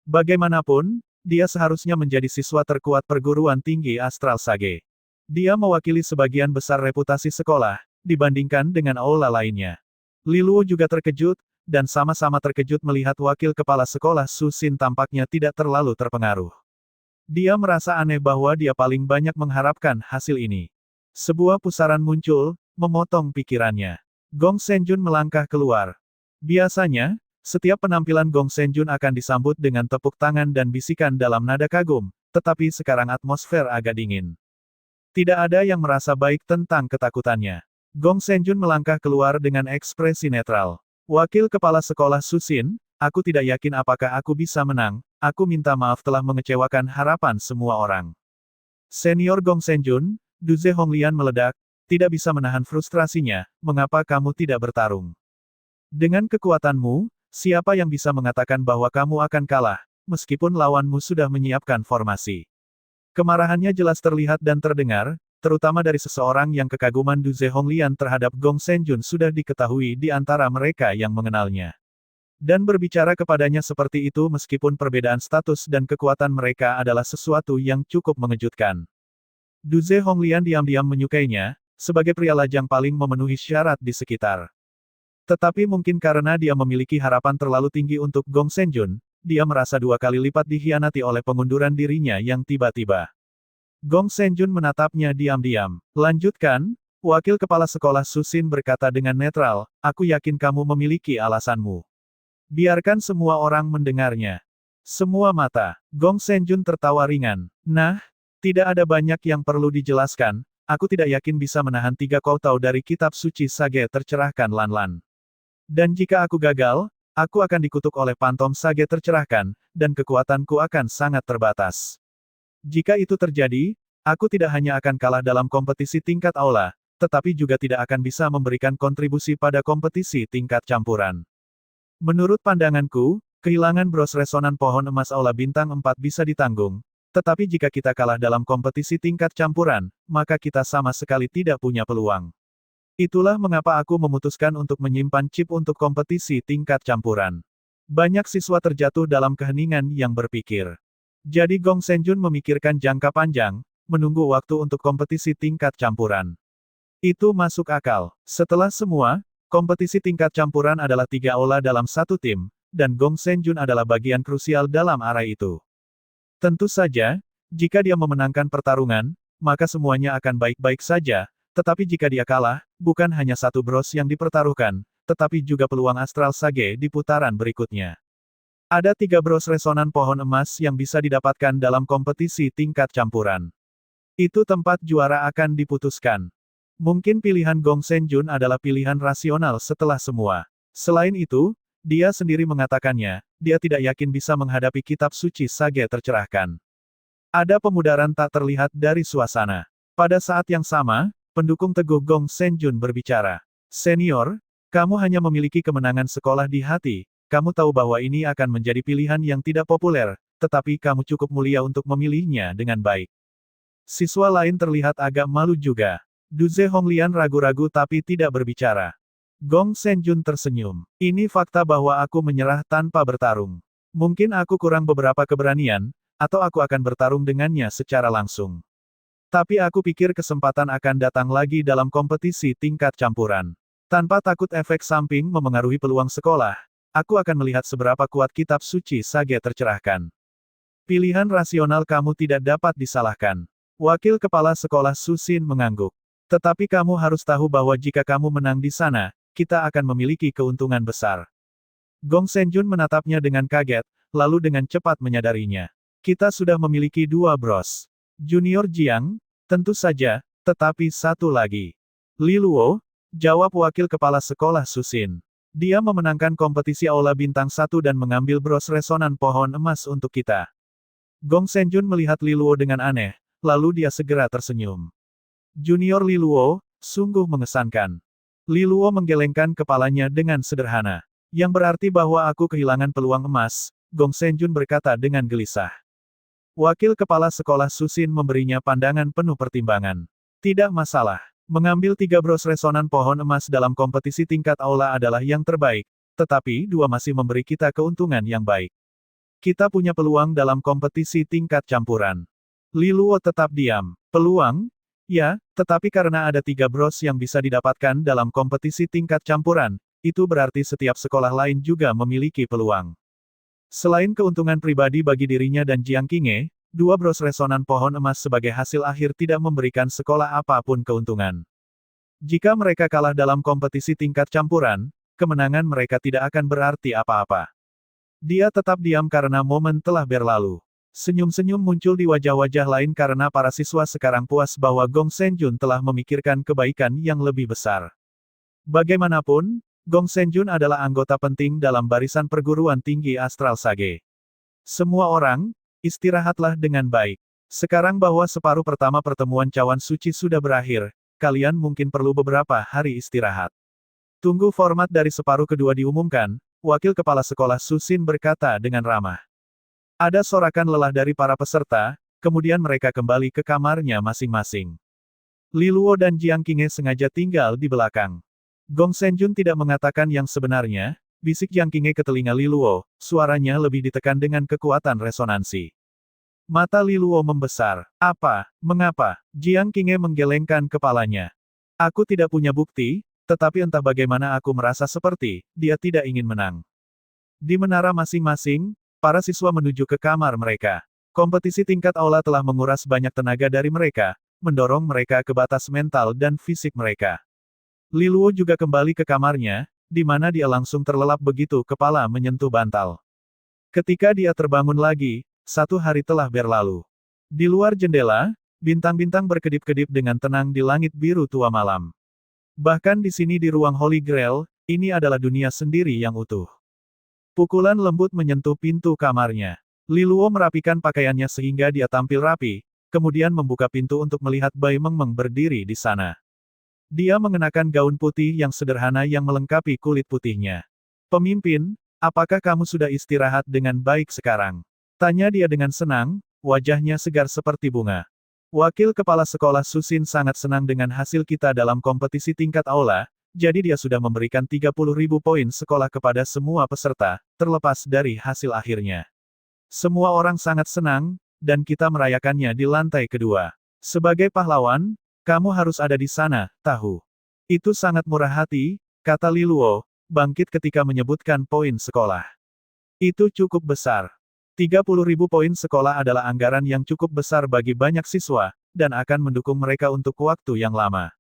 Speaker 1: Bagaimanapun, dia seharusnya menjadi siswa terkuat perguruan tinggi Astral Sage. Dia mewakili sebagian besar reputasi sekolah, dibandingkan dengan aula lainnya. Li Luo juga terkejut, dan sama-sama terkejut melihat wakil kepala sekolah Susin tampaknya tidak terlalu terpengaruh. Dia merasa aneh bahwa dia paling banyak mengharapkan hasil ini. Sebuah pusaran muncul, memotong pikirannya. Gong Senjun melangkah keluar. Biasanya, setiap penampilan Gong Senjun akan disambut dengan tepuk tangan dan bisikan dalam nada kagum, tetapi sekarang atmosfer agak dingin. Tidak ada yang merasa baik tentang ketakutannya. Gong Senjun melangkah keluar dengan ekspresi netral. Wakil Kepala Sekolah Susin, aku tidak yakin apakah aku bisa menang, aku minta maaf telah mengecewakan harapan semua orang. Senior Gong Senjun, Duze Honglian meledak, tidak bisa menahan frustrasinya, mengapa kamu tidak bertarung? Dengan kekuatanmu, siapa yang bisa mengatakan bahwa kamu akan kalah, meskipun lawanmu sudah menyiapkan formasi? Kemarahannya jelas terlihat dan terdengar, terutama dari seseorang yang kekaguman Duze Honglian terhadap Gong Senjun sudah diketahui di antara mereka yang mengenalnya. Dan berbicara kepadanya seperti itu meskipun perbedaan status dan kekuatan mereka adalah sesuatu yang cukup mengejutkan. Duze Honglian diam-diam menyukainya, sebagai pria lajang paling memenuhi syarat di sekitar. Tetapi mungkin karena dia memiliki harapan terlalu tinggi untuk Gong Senjun, dia merasa 2 kali lipat dikhianati oleh pengunduran dirinya yang tiba-tiba. Gong Senjun menatapnya diam-diam. Lanjutkan, wakil kepala sekolah Susin berkata dengan netral, aku yakin kamu memiliki alasanmu. Biarkan semua orang mendengarnya. Semua mata. Gong Senjun tertawa ringan. Nah, tidak ada banyak yang perlu dijelaskan, aku tidak yakin bisa menahan 3 koutao dari kitab suci Sage tercerahkan Lan Lan. Dan jika aku gagal, aku akan dikutuk oleh pantom Sage tercerahkan, dan kekuatanku akan sangat terbatas. Jika itu terjadi, aku tidak hanya akan kalah dalam kompetisi tingkat aula, tetapi juga tidak akan bisa memberikan kontribusi pada kompetisi tingkat campuran. Menurut pandanganku, kehilangan bros resonan pohon emas aula bintang 4 bisa ditanggung, tetapi jika kita kalah dalam kompetisi tingkat campuran, maka kita sama sekali tidak punya peluang. Itulah mengapa aku memutuskan untuk menyimpan chip untuk kompetisi tingkat campuran. Banyak siswa terjatuh dalam keheningan yang berpikir. Jadi Gong Senjun memikirkan jangka panjang, menunggu waktu untuk kompetisi tingkat campuran. Itu masuk akal. Setelah semua, kompetisi tingkat campuran adalah 3 aula dalam satu tim, dan Gong Senjun adalah bagian krusial dalam array itu. Tentu saja, jika dia memenangkan pertarungan, maka semuanya akan baik-baik saja, tetapi jika dia kalah, bukan hanya satu bros yang dipertaruhkan, tetapi juga peluang Astral Sage di putaran berikutnya. Ada 3 bros resonan pohon emas yang bisa didapatkan dalam kompetisi tingkat campuran. Itu tempat juara akan diputuskan. Mungkin pilihan Gong Senjun adalah pilihan rasional setelah semua. Selain itu, dia sendiri mengatakannya, dia tidak yakin bisa menghadapi kitab suci Sage tercerahkan. Ada pemudaran tak terlihat dari suasana. Pada saat yang sama, pendukung teguh Gong Senjun berbicara. Senior, kamu hanya memiliki kemenangan sekolah di hati, kamu tahu bahwa ini akan menjadi pilihan yang tidak populer, tetapi kamu cukup mulia untuk memilihnya dengan baik. Siswa lain terlihat agak malu juga. Duze Honglian ragu-ragu tapi tidak berbicara. Gong Senjun tersenyum. Ini fakta bahwa aku menyerah tanpa bertarung. Mungkin aku kurang beberapa keberanian, atau aku akan bertarung dengannya secara langsung. Tapi aku pikir kesempatan akan datang lagi dalam kompetisi tingkat campuran. Tanpa takut efek samping memengaruhi peluang sekolah, aku akan melihat seberapa kuat kitab suci Sage tercerahkan. Pilihan rasional kamu tidak dapat disalahkan. Wakil kepala sekolah Susin mengangguk. Tetapi kamu harus tahu bahwa jika kamu menang di sana, kita akan memiliki keuntungan besar. Gong Senjun menatapnya dengan kaget, lalu dengan cepat menyadarinya. Kita sudah memiliki 2 bros. Junior Jiang, tentu saja, tetapi satu lagi. Li Luo, jawab wakil kepala sekolah Susin. Dia memenangkan kompetisi aula bintang 1 dan mengambil bros resonan pohon emas untuk kita. Gong Senjun melihat Li Luo dengan aneh, lalu dia segera tersenyum. Junior Li Luo, sungguh mengesankan. Li Luo menggelengkan kepalanya dengan sederhana. Yang berarti bahwa aku kehilangan peluang emas, Gong Senjun berkata dengan gelisah. Wakil kepala sekolah Susin memberinya pandangan penuh pertimbangan. Tidak masalah. Mengambil 3 bros resonan pohon emas dalam kompetisi tingkat aula adalah yang terbaik, tetapi 2 masih memberi kita keuntungan yang baik. Kita punya peluang dalam kompetisi tingkat campuran. Li Luo tetap diam. Peluang? Ya, tetapi karena ada 3 bros yang bisa didapatkan dalam kompetisi tingkat campuran, itu berarti setiap sekolah lain juga memiliki peluang. Selain keuntungan pribadi bagi dirinya dan Jiang Qinghe, 2 bros resonan pohon emas sebagai hasil akhir tidak memberikan sekolah apapun keuntungan. Jika mereka kalah dalam kompetisi tingkat campuran, kemenangan mereka tidak akan berarti apa-apa. Dia tetap diam karena momen telah berlalu. Senyum-senyum muncul di wajah-wajah lain karena para siswa sekarang puas bahwa Gong Senjun telah memikirkan kebaikan yang lebih besar. Bagaimanapun, Gong Senjun adalah anggota penting dalam barisan perguruan tinggi Astral Sage. Semua orang, istirahatlah dengan baik. Sekarang bahwa separuh pertama pertemuan cawan suci sudah berakhir, kalian mungkin perlu beberapa hari istirahat. Tunggu format dari separuh kedua diumumkan, wakil kepala sekolah Susin berkata dengan ramah. Ada sorakan lelah dari para peserta, kemudian mereka kembali ke kamarnya masing-masing. Li Luo dan Jiang Qinghe sengaja tinggal di belakang. Gong Senjun tidak mengatakan yang sebenarnya, bisik Jiang Qinghe ke telinga Li Luo, suaranya lebih ditekan dengan kekuatan resonansi. Mata Li Luo membesar. Apa? Mengapa? Jiang Qinghe menggelengkan kepalanya. Aku tidak punya bukti, tetapi entah bagaimana aku merasa seperti, dia tidak ingin menang. Di menara masing-masing, para siswa menuju ke kamar mereka. Kompetisi tingkat aula telah menguras banyak tenaga dari mereka, mendorong mereka ke batas mental dan fisik mereka. Li Luo juga kembali ke kamarnya, di mana dia langsung terlelap begitu kepala menyentuh bantal. Ketika dia terbangun lagi, satu hari telah berlalu. Di luar jendela, bintang-bintang berkedip-kedip dengan tenang di langit biru tua malam. Bahkan di sini di ruang Holy Grail, ini adalah dunia sendiri yang utuh. Pukulan lembut menyentuh pintu kamarnya. Li Luo merapikan pakaiannya sehingga dia tampil rapi, kemudian membuka pintu untuk melihat Bai Mengmeng berdiri di sana. Dia mengenakan gaun putih yang sederhana yang melengkapi kulit putihnya. "Pemimpin, apakah kamu sudah istirahat dengan baik sekarang?" Tanya dia dengan senang, wajahnya segar seperti bunga. Wakil kepala sekolah Susin sangat senang dengan hasil kita dalam kompetisi tingkat aula, jadi dia sudah memberikan 30.000 poin sekolah kepada semua peserta, terlepas dari hasil akhirnya. Semua orang sangat senang, dan kita merayakannya di lantai kedua. Sebagai pahlawan, kamu harus ada di sana, tahu. Itu sangat murah hati, kata Li Luo, bangkit ketika menyebutkan poin sekolah. Itu cukup besar. 30.000 poin sekolah adalah anggaran yang cukup besar bagi banyak siswa, dan akan mendukung mereka untuk waktu yang lama.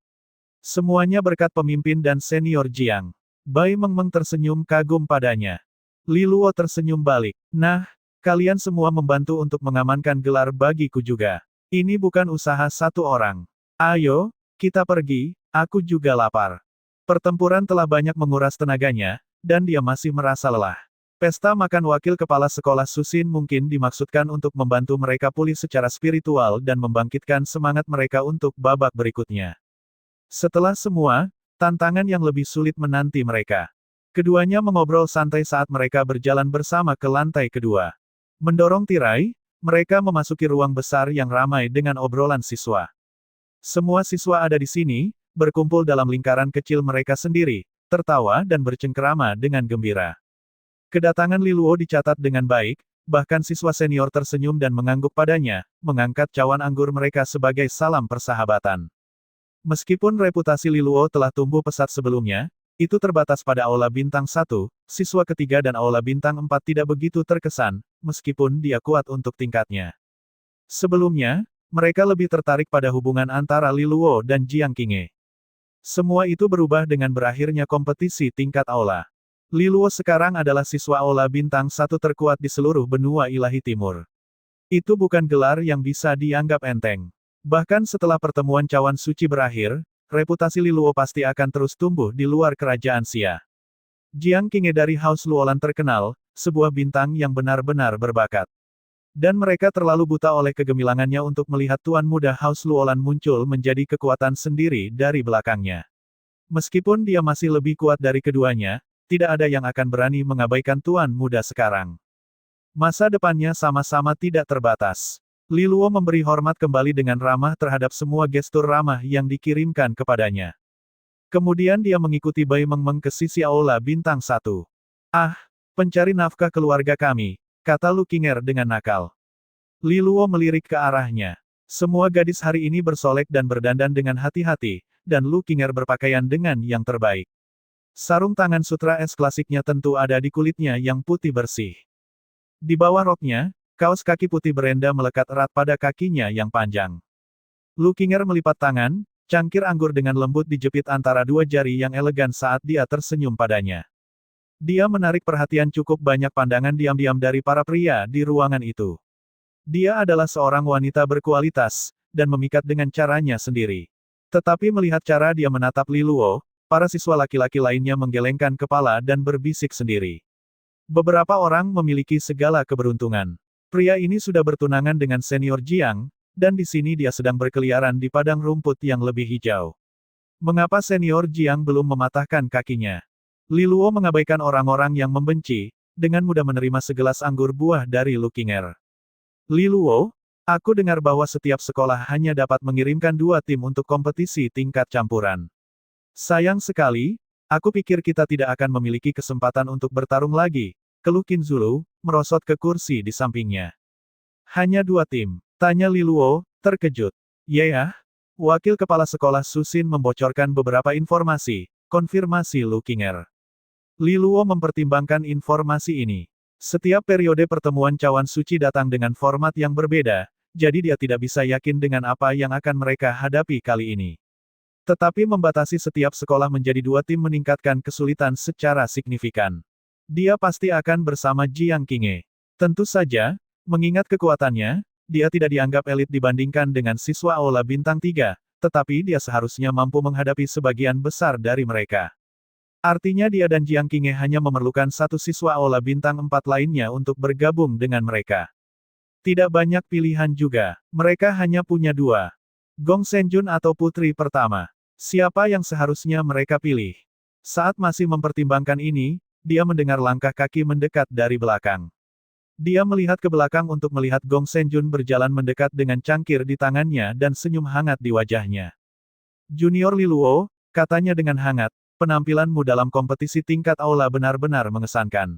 Speaker 1: Semuanya berkat pemimpin dan senior Jiang. Bai Mengmeng tersenyum kagum padanya. Li Luo tersenyum balik. Nah, kalian semua membantu untuk mengamankan gelar bagiku juga. Ini bukan usaha satu orang. Ayo, kita pergi, aku juga lapar. Pertempuran telah banyak menguras tenaganya, dan dia masih merasa lelah. Pesta makan wakil kepala sekolah Susin mungkin dimaksudkan untuk membantu mereka pulih secara spiritual dan membangkitkan semangat mereka untuk babak berikutnya. Setelah semua, tantangan yang lebih sulit menanti mereka. Keduanya mengobrol santai saat mereka berjalan bersama ke lantai kedua. Mendorong tirai, mereka memasuki ruang besar yang ramai dengan obrolan siswa. Semua siswa ada di sini, berkumpul dalam lingkaran kecil mereka sendiri, tertawa dan bercengkerama dengan gembira. Kedatangan Li Luo dicatat dengan baik, bahkan siswa senior tersenyum dan mengangguk padanya, mengangkat cawan anggur mereka sebagai salam persahabatan. Meskipun reputasi Li Luo telah tumbuh pesat sebelumnya, itu terbatas pada Aula Bintang 1, siswa ketiga dan Aula Bintang 4 tidak begitu terkesan, meskipun dia kuat untuk tingkatnya. Sebelumnya, mereka lebih tertarik pada hubungan antara Li Luo dan Jiang Qinghe. Semua itu berubah dengan berakhirnya kompetisi tingkat aula. Li Luo sekarang adalah siswa aula bintang 1 terkuat di seluruh benua ilahi timur. Itu bukan gelar yang bisa dianggap enteng. Bahkan setelah pertemuan cawan suci berakhir, reputasi Li Luo pasti akan terus tumbuh di luar kerajaan Xia. Jiang Qinghe dari House Luolan terkenal, sebuah bintang yang benar-benar berbakat. Dan mereka terlalu buta oleh kegemilangannya untuk melihat Tuan Muda House Luolan muncul menjadi kekuatan sendiri dari belakangnya. Meskipun dia masih lebih kuat dari keduanya, tidak ada yang akan berani mengabaikan Tuan Muda sekarang. Masa depannya sama-sama tidak terbatas. Li Luo memberi hormat kembali dengan ramah terhadap semua gestur ramah yang dikirimkan kepadanya. Kemudian dia mengikuti Bai Mengmeng ke sisi aula bintang 1. "Ah, pencari nafkah keluarga kami," kata Lu Qinger dengan nakal. Li Luo melirik ke arahnya. Semua gadis hari ini bersolek dan berdandan dengan hati-hati, dan Lu Qinger berpakaian dengan yang terbaik. Sarung tangan sutra es klasiknya tentu ada di kulitnya yang putih bersih. Di bawah roknya, kaos kaki putih berenda melekat erat pada kakinya yang panjang. Lu Qinger melipat tangan, cangkir anggur dengan lembut dijepit antara dua jari yang elegan saat dia tersenyum padanya. Dia menarik perhatian cukup banyak pandangan diam-diam dari para pria di ruangan itu. Dia adalah seorang wanita berkualitas, dan memikat dengan caranya sendiri. Tetapi melihat cara dia menatap Li Luo, para siswa laki-laki lainnya menggelengkan kepala dan berbisik sendiri. Beberapa orang memiliki segala keberuntungan. Pria ini sudah bertunangan dengan senior Jiang, dan di sini dia sedang berkeliaran di padang rumput yang lebih hijau. Mengapa senior Jiang belum mematahkan kakinya? Li Luo mengabaikan orang-orang yang membenci, dengan mudah menerima segelas anggur buah dari Lu Qinger. Li Luo, aku dengar bahwa setiap sekolah hanya dapat mengirimkan 2 tim untuk kompetisi tingkat campuran. Sayang sekali, aku pikir kita tidak akan memiliki kesempatan untuk bertarung lagi, keluh Qin Zulu, merosot ke kursi di sampingnya. Hanya 2 tim, tanya Li Luo, terkejut. Ya, wakil kepala sekolah Susin membocorkan beberapa informasi, konfirmasi Lu Qinger. Li Luo mempertimbangkan informasi ini. Setiap periode pertemuan cawan suci datang dengan format yang berbeda, jadi dia tidak bisa yakin dengan apa yang akan mereka hadapi kali ini. Tetapi membatasi setiap sekolah menjadi 2 tim meningkatkan kesulitan secara signifikan. Dia pasti akan bersama Jiang Qinghe. Tentu saja, mengingat kekuatannya, dia tidak dianggap elit dibandingkan dengan siswa Aula Bintang 3, tetapi dia seharusnya mampu menghadapi sebagian besar dari mereka. Artinya dia dan Jiang Qinghe hanya memerlukan satu siswa Aula Bintang 4 lainnya untuk bergabung dengan mereka. Tidak banyak pilihan juga, mereka hanya punya dua. Gong Senjun atau putri pertama. Siapa yang seharusnya mereka pilih? Saat masih mempertimbangkan ini, dia mendengar langkah kaki mendekat dari belakang. Dia melihat ke belakang untuk melihat Gong Senjun berjalan mendekat dengan cangkir di tangannya dan senyum hangat di wajahnya. Junior Li Luo, katanya dengan hangat, penampilanmu dalam kompetisi tingkat aula benar-benar mengesankan.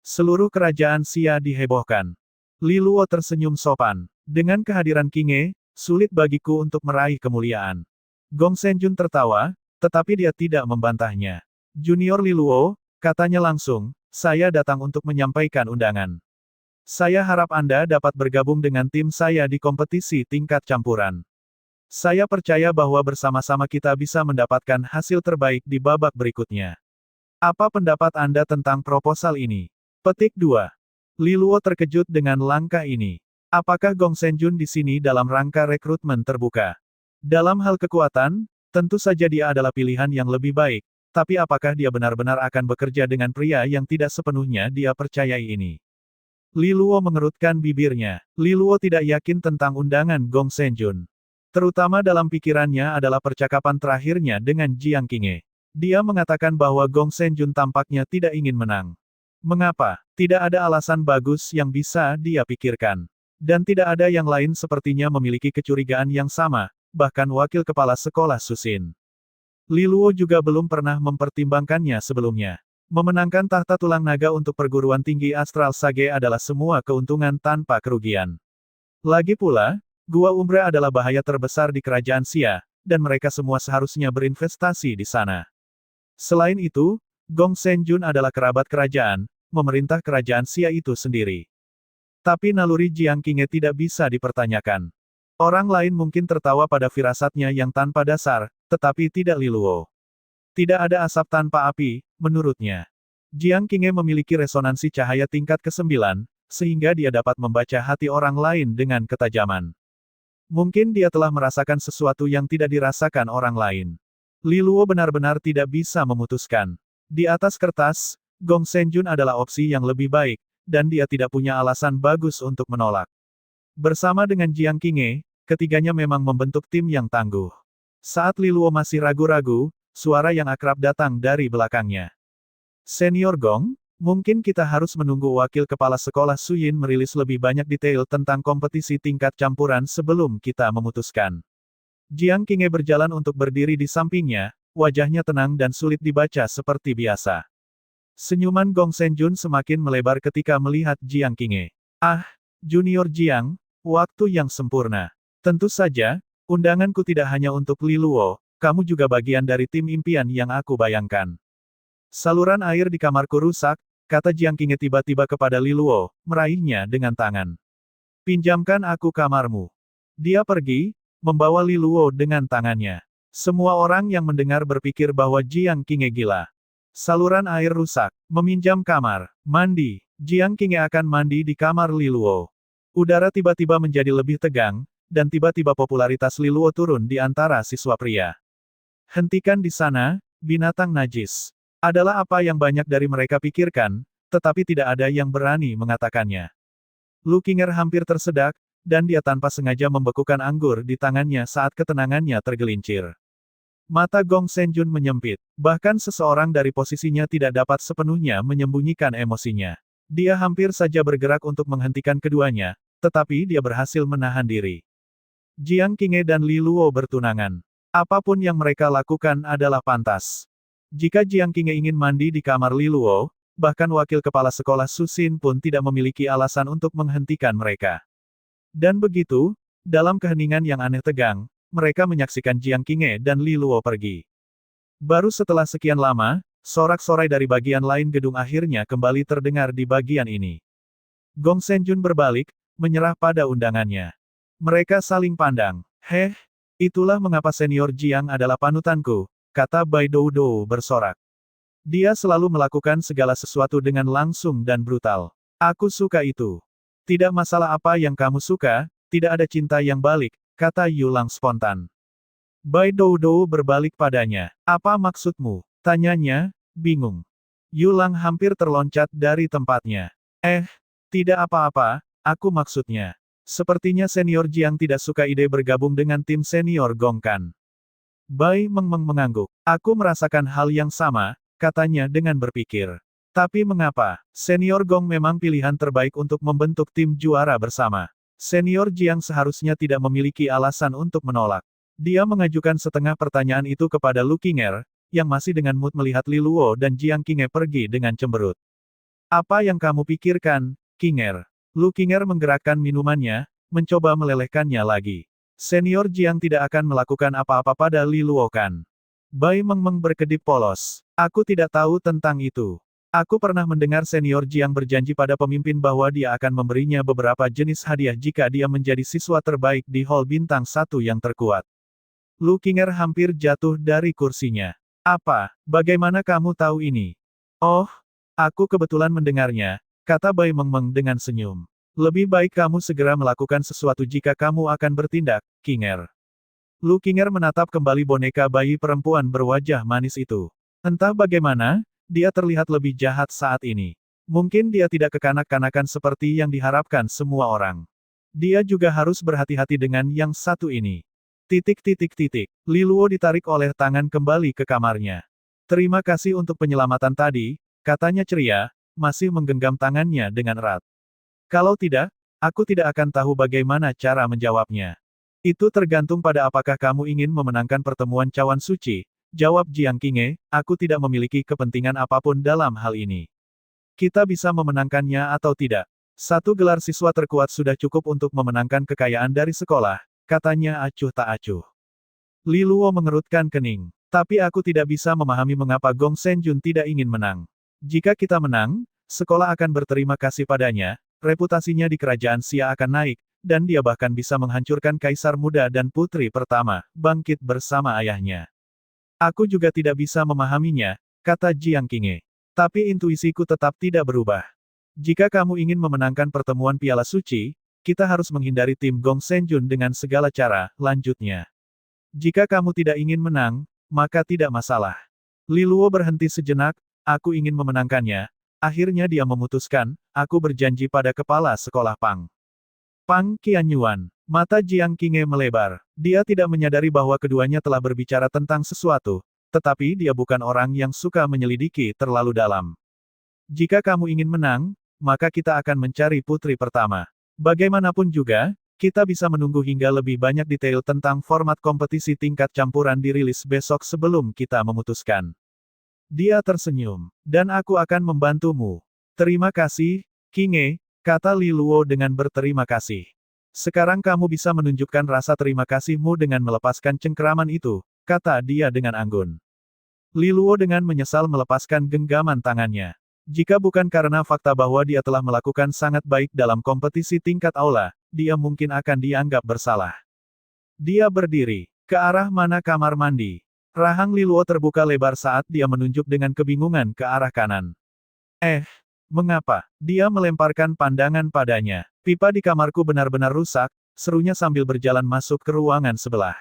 Speaker 1: Seluruh kerajaan Xia dihebohkan. Li Luo tersenyum sopan. Dengan kehadiran Qinghe, sulit bagiku untuk meraih kemuliaan. Gong Senjun tertawa, tetapi dia tidak membantahnya. Junior Li Luo, katanya langsung, saya datang untuk menyampaikan undangan. Saya harap Anda dapat bergabung dengan tim saya di kompetisi tingkat campuran. Saya percaya bahwa bersama-sama kita bisa mendapatkan hasil terbaik di babak berikutnya. Apa pendapat Anda tentang proposal ini? Petik 2. Li Luo terkejut dengan langkah ini. Apakah Gong Senjun di sini dalam rangka rekrutmen terbuka? Dalam hal kekuatan, tentu saja dia adalah pilihan yang lebih baik, tapi apakah dia benar-benar akan bekerja dengan pria yang tidak sepenuhnya dia percayai ini? Li Luo mengerutkan bibirnya. Li Luo tidak yakin tentang undangan Gong Senjun. Terutama dalam pikirannya adalah percakapan terakhirnya dengan Jiang Qinghe. Dia mengatakan bahwa Gong Senjun tampaknya tidak ingin menang. Mengapa? Tidak ada alasan bagus yang bisa dia pikirkan. Dan tidak ada yang lain sepertinya memiliki kecurigaan yang sama, bahkan wakil kepala sekolah Susin. Li Luo juga belum pernah mempertimbangkannya sebelumnya. Memenangkan tahta tulang naga untuk perguruan tinggi Astral Sage adalah semua keuntungan tanpa kerugian. Lagi pula, Gua Umbra adalah bahaya terbesar di kerajaan Xia, dan mereka semua seharusnya berinvestasi di sana. Selain itu, Gong Senjun adalah kerabat kerajaan, memerintah kerajaan Xia itu sendiri. Tapi naluri Jiang Qinghe tidak bisa dipertanyakan. Orang lain mungkin tertawa pada firasatnya yang tanpa dasar, tetapi tidak Li Luo. Tidak ada asap tanpa api, menurutnya. Jiang Qinghe memiliki resonansi cahaya tingkat ke-9, sehingga dia dapat membaca hati orang lain dengan ketajaman. Mungkin dia telah merasakan sesuatu yang tidak dirasakan orang lain. Li Luo benar-benar tidak bisa memutuskan. Di atas kertas, Gong Senjun adalah opsi yang lebih baik, dan dia tidak punya alasan bagus untuk menolak. Bersama dengan Jiang Qinghe, ketiganya memang membentuk tim yang tangguh. Saat Li Luo masih ragu-ragu, suara yang akrab datang dari belakangnya. Senior Gong, mungkin kita harus menunggu wakil kepala sekolah Suyin merilis lebih banyak detail tentang kompetisi tingkat campuran sebelum kita memutuskan. Jiang Qinghe berjalan untuk berdiri di sampingnya, wajahnya tenang dan sulit dibaca seperti biasa. Senyuman Gong Senjun semakin melebar ketika melihat Jiang Qinghe. Ah, Junior Jiang, waktu yang sempurna. Tentu saja, undanganku tidak hanya untuk Li Luo, kamu juga bagian dari tim impian yang aku bayangkan. Saluran air di kamarku rusak, kata Jiang Qinghe tiba-tiba kepada Li Luo, meraihnya dengan tangan. Pinjamkan aku kamarmu. Dia pergi, membawa Li Luo dengan tangannya. Semua orang yang mendengar berpikir bahwa Jiang Qinghe gila. Saluran air rusak, meminjam kamar, mandi. Jiang Qinghe akan mandi di kamar Li Luo. Udara tiba-tiba menjadi lebih tegang, dan tiba-tiba popularitas Li Luo turun di antara siswa pria. Hentikan di sana, binatang najis. Adalah apa yang banyak dari mereka pikirkan, tetapi tidak ada yang berani mengatakannya. Lu Qinger hampir tersedak, dan dia tanpa sengaja membekukan anggur di tangannya saat ketenangannya tergelincir. Mata Gong Senjun menyempit. Bahkan seseorang dari posisinya tidak dapat sepenuhnya menyembunyikan emosinya. Dia hampir saja bergerak untuk menghentikan keduanya, tetapi dia berhasil menahan diri. Jiang Qinghe dan Li Luo bertunangan. Apapun yang mereka lakukan adalah pantas. Jika Jiang Qinghe ingin mandi di kamar Li Luo, bahkan wakil kepala sekolah Susin pun tidak memiliki alasan untuk menghentikan mereka. Dan begitu, dalam keheningan yang aneh tegang, mereka menyaksikan Jiang Qinghe dan Li Luo pergi. Baru setelah sekian lama, sorak-sorai dari bagian lain gedung akhirnya kembali terdengar di bagian ini. Gong Senjun berbalik, menyerah pada undangannya. Mereka saling pandang. Heh, itulah mengapa senior Jiang adalah panutanku, kata Bai Doudou bersorak. Dia selalu melakukan segala sesuatu dengan langsung dan brutal. Aku suka itu. Tidak masalah apa yang kamu suka, tidak ada cinta yang balik, kata Yulang spontan. Bai Doudou berbalik padanya. Apa maksudmu? Tanyanya, bingung. Yulang hampir terloncat dari tempatnya. Tidak apa-apa, aku maksudnya. Sepertinya senior Jiang tidak suka ide bergabung dengan tim senior Gong kan. Bai Mengmeng mengangguk. Aku merasakan hal yang sama, katanya dengan berpikir. Tapi mengapa? Senior Gong memang pilihan terbaik untuk membentuk tim juara bersama. Senior Jiang seharusnya tidak memiliki alasan untuk menolak. Dia mengajukan setengah pertanyaan itu kepada Lu Qinger, yang masih dengan mood melihat Li Luo dan Jiang Qing'e pergi dengan cemberut. Apa yang kamu pikirkan, Qinger? Lu Qinger menggerakkan minumannya, mencoba melelehkannya lagi. Senior Jiang tidak akan melakukan apa-apa pada Li Luo kan? Bai Mengmeng berkedip polos. Aku tidak tahu tentang itu. Aku pernah mendengar senior Jiang berjanji pada pemimpin bahwa dia akan memberinya beberapa jenis hadiah jika dia menjadi siswa terbaik di Hall Bintang 1 yang terkuat. Lu Qinger hampir jatuh dari kursinya. Apa? Bagaimana kamu tahu ini? Oh, aku kebetulan mendengarnya, kata Bai Mengmeng dengan senyum. Lebih baik kamu segera melakukan sesuatu jika kamu akan bertindak, Qinger. Lu Qinger menatap kembali boneka bayi perempuan berwajah manis itu. Entah bagaimana, dia terlihat lebih jahat saat ini. Mungkin dia tidak kekanak-kanakan seperti yang diharapkan semua orang. Dia juga harus berhati-hati dengan yang satu ini. Li Luo ditarik oleh tangan kembali ke kamarnya. Terima kasih untuk penyelamatan tadi, katanya ceria, masih menggenggam tangannya dengan erat. Kalau tidak, aku tidak akan tahu bagaimana cara menjawabnya. Itu tergantung pada apakah kamu ingin memenangkan pertemuan cawan suci, jawab Jiang Qing'e, aku tidak memiliki kepentingan apapun dalam hal ini. Kita bisa memenangkannya atau tidak. Satu gelar siswa terkuat sudah cukup untuk memenangkan kekayaan dari sekolah, katanya acuh tak acuh. Li Luo mengerutkan kening. Tapi aku tidak bisa memahami mengapa Gong Senjun tidak ingin menang. Jika kita menang, sekolah akan berterima kasih padanya, reputasinya di kerajaan Xia akan naik, dan dia bahkan bisa menghancurkan kaisar muda dan putri pertama, bangkit bersama ayahnya. Aku juga tidak bisa memahaminya, kata Jiang Qing'e. Tapi intuisiku tetap tidak berubah. Jika kamu ingin memenangkan pertemuan Piala Suci, kita harus menghindari tim Gong Senjun dengan segala cara, lanjutnya. Jika kamu tidak ingin menang, maka tidak masalah. Li Luo berhenti sejenak, aku ingin memenangkannya. Akhirnya dia memutuskan, aku berjanji pada kepala sekolah Pang. Pang Qianyuan. Mata Jiang Qing'e melebar. Dia tidak menyadari bahwa keduanya telah berbicara tentang sesuatu, tetapi dia bukan orang yang suka menyelidiki terlalu dalam. Jika kamu ingin menang, maka kita akan mencari putri pertama. Bagaimanapun juga, kita bisa menunggu hingga lebih banyak detail tentang format kompetisi tingkat campuran dirilis besok sebelum kita memutuskan. Dia tersenyum. Dan aku akan membantumu. Terima kasih, Qing'e, kata Li Luo dengan berterima kasih. Sekarang kamu bisa menunjukkan rasa terima kasihmu dengan melepaskan cengkeraman itu, kata dia dengan anggun. Li Luo dengan menyesal melepaskan genggaman tangannya. Jika bukan karena fakta bahwa dia telah melakukan sangat baik dalam kompetisi tingkat aula, dia mungkin akan dianggap bersalah. Dia berdiri. Ke arah mana kamar mandi? Rahang Li Luo terbuka lebar saat dia menunjuk dengan kebingungan ke arah kanan. Mengapa? Dia melemparkan pandangan padanya. Pipa di kamarku benar-benar rusak, serunya sambil berjalan masuk ke ruangan sebelah.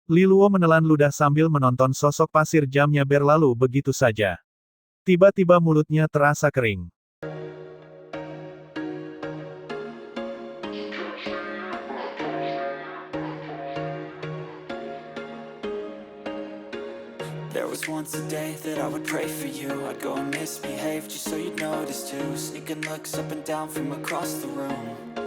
Speaker 1: Li Luo menelan ludah sambil menonton sosok pasir jamnya berlalu begitu saja. Tiba-tiba mulutnya terasa kering.
Speaker 2: There was once a day that I would pray for you. I'd go and misbehave just so you'd notice too. Sneaking looks up and down from across the room.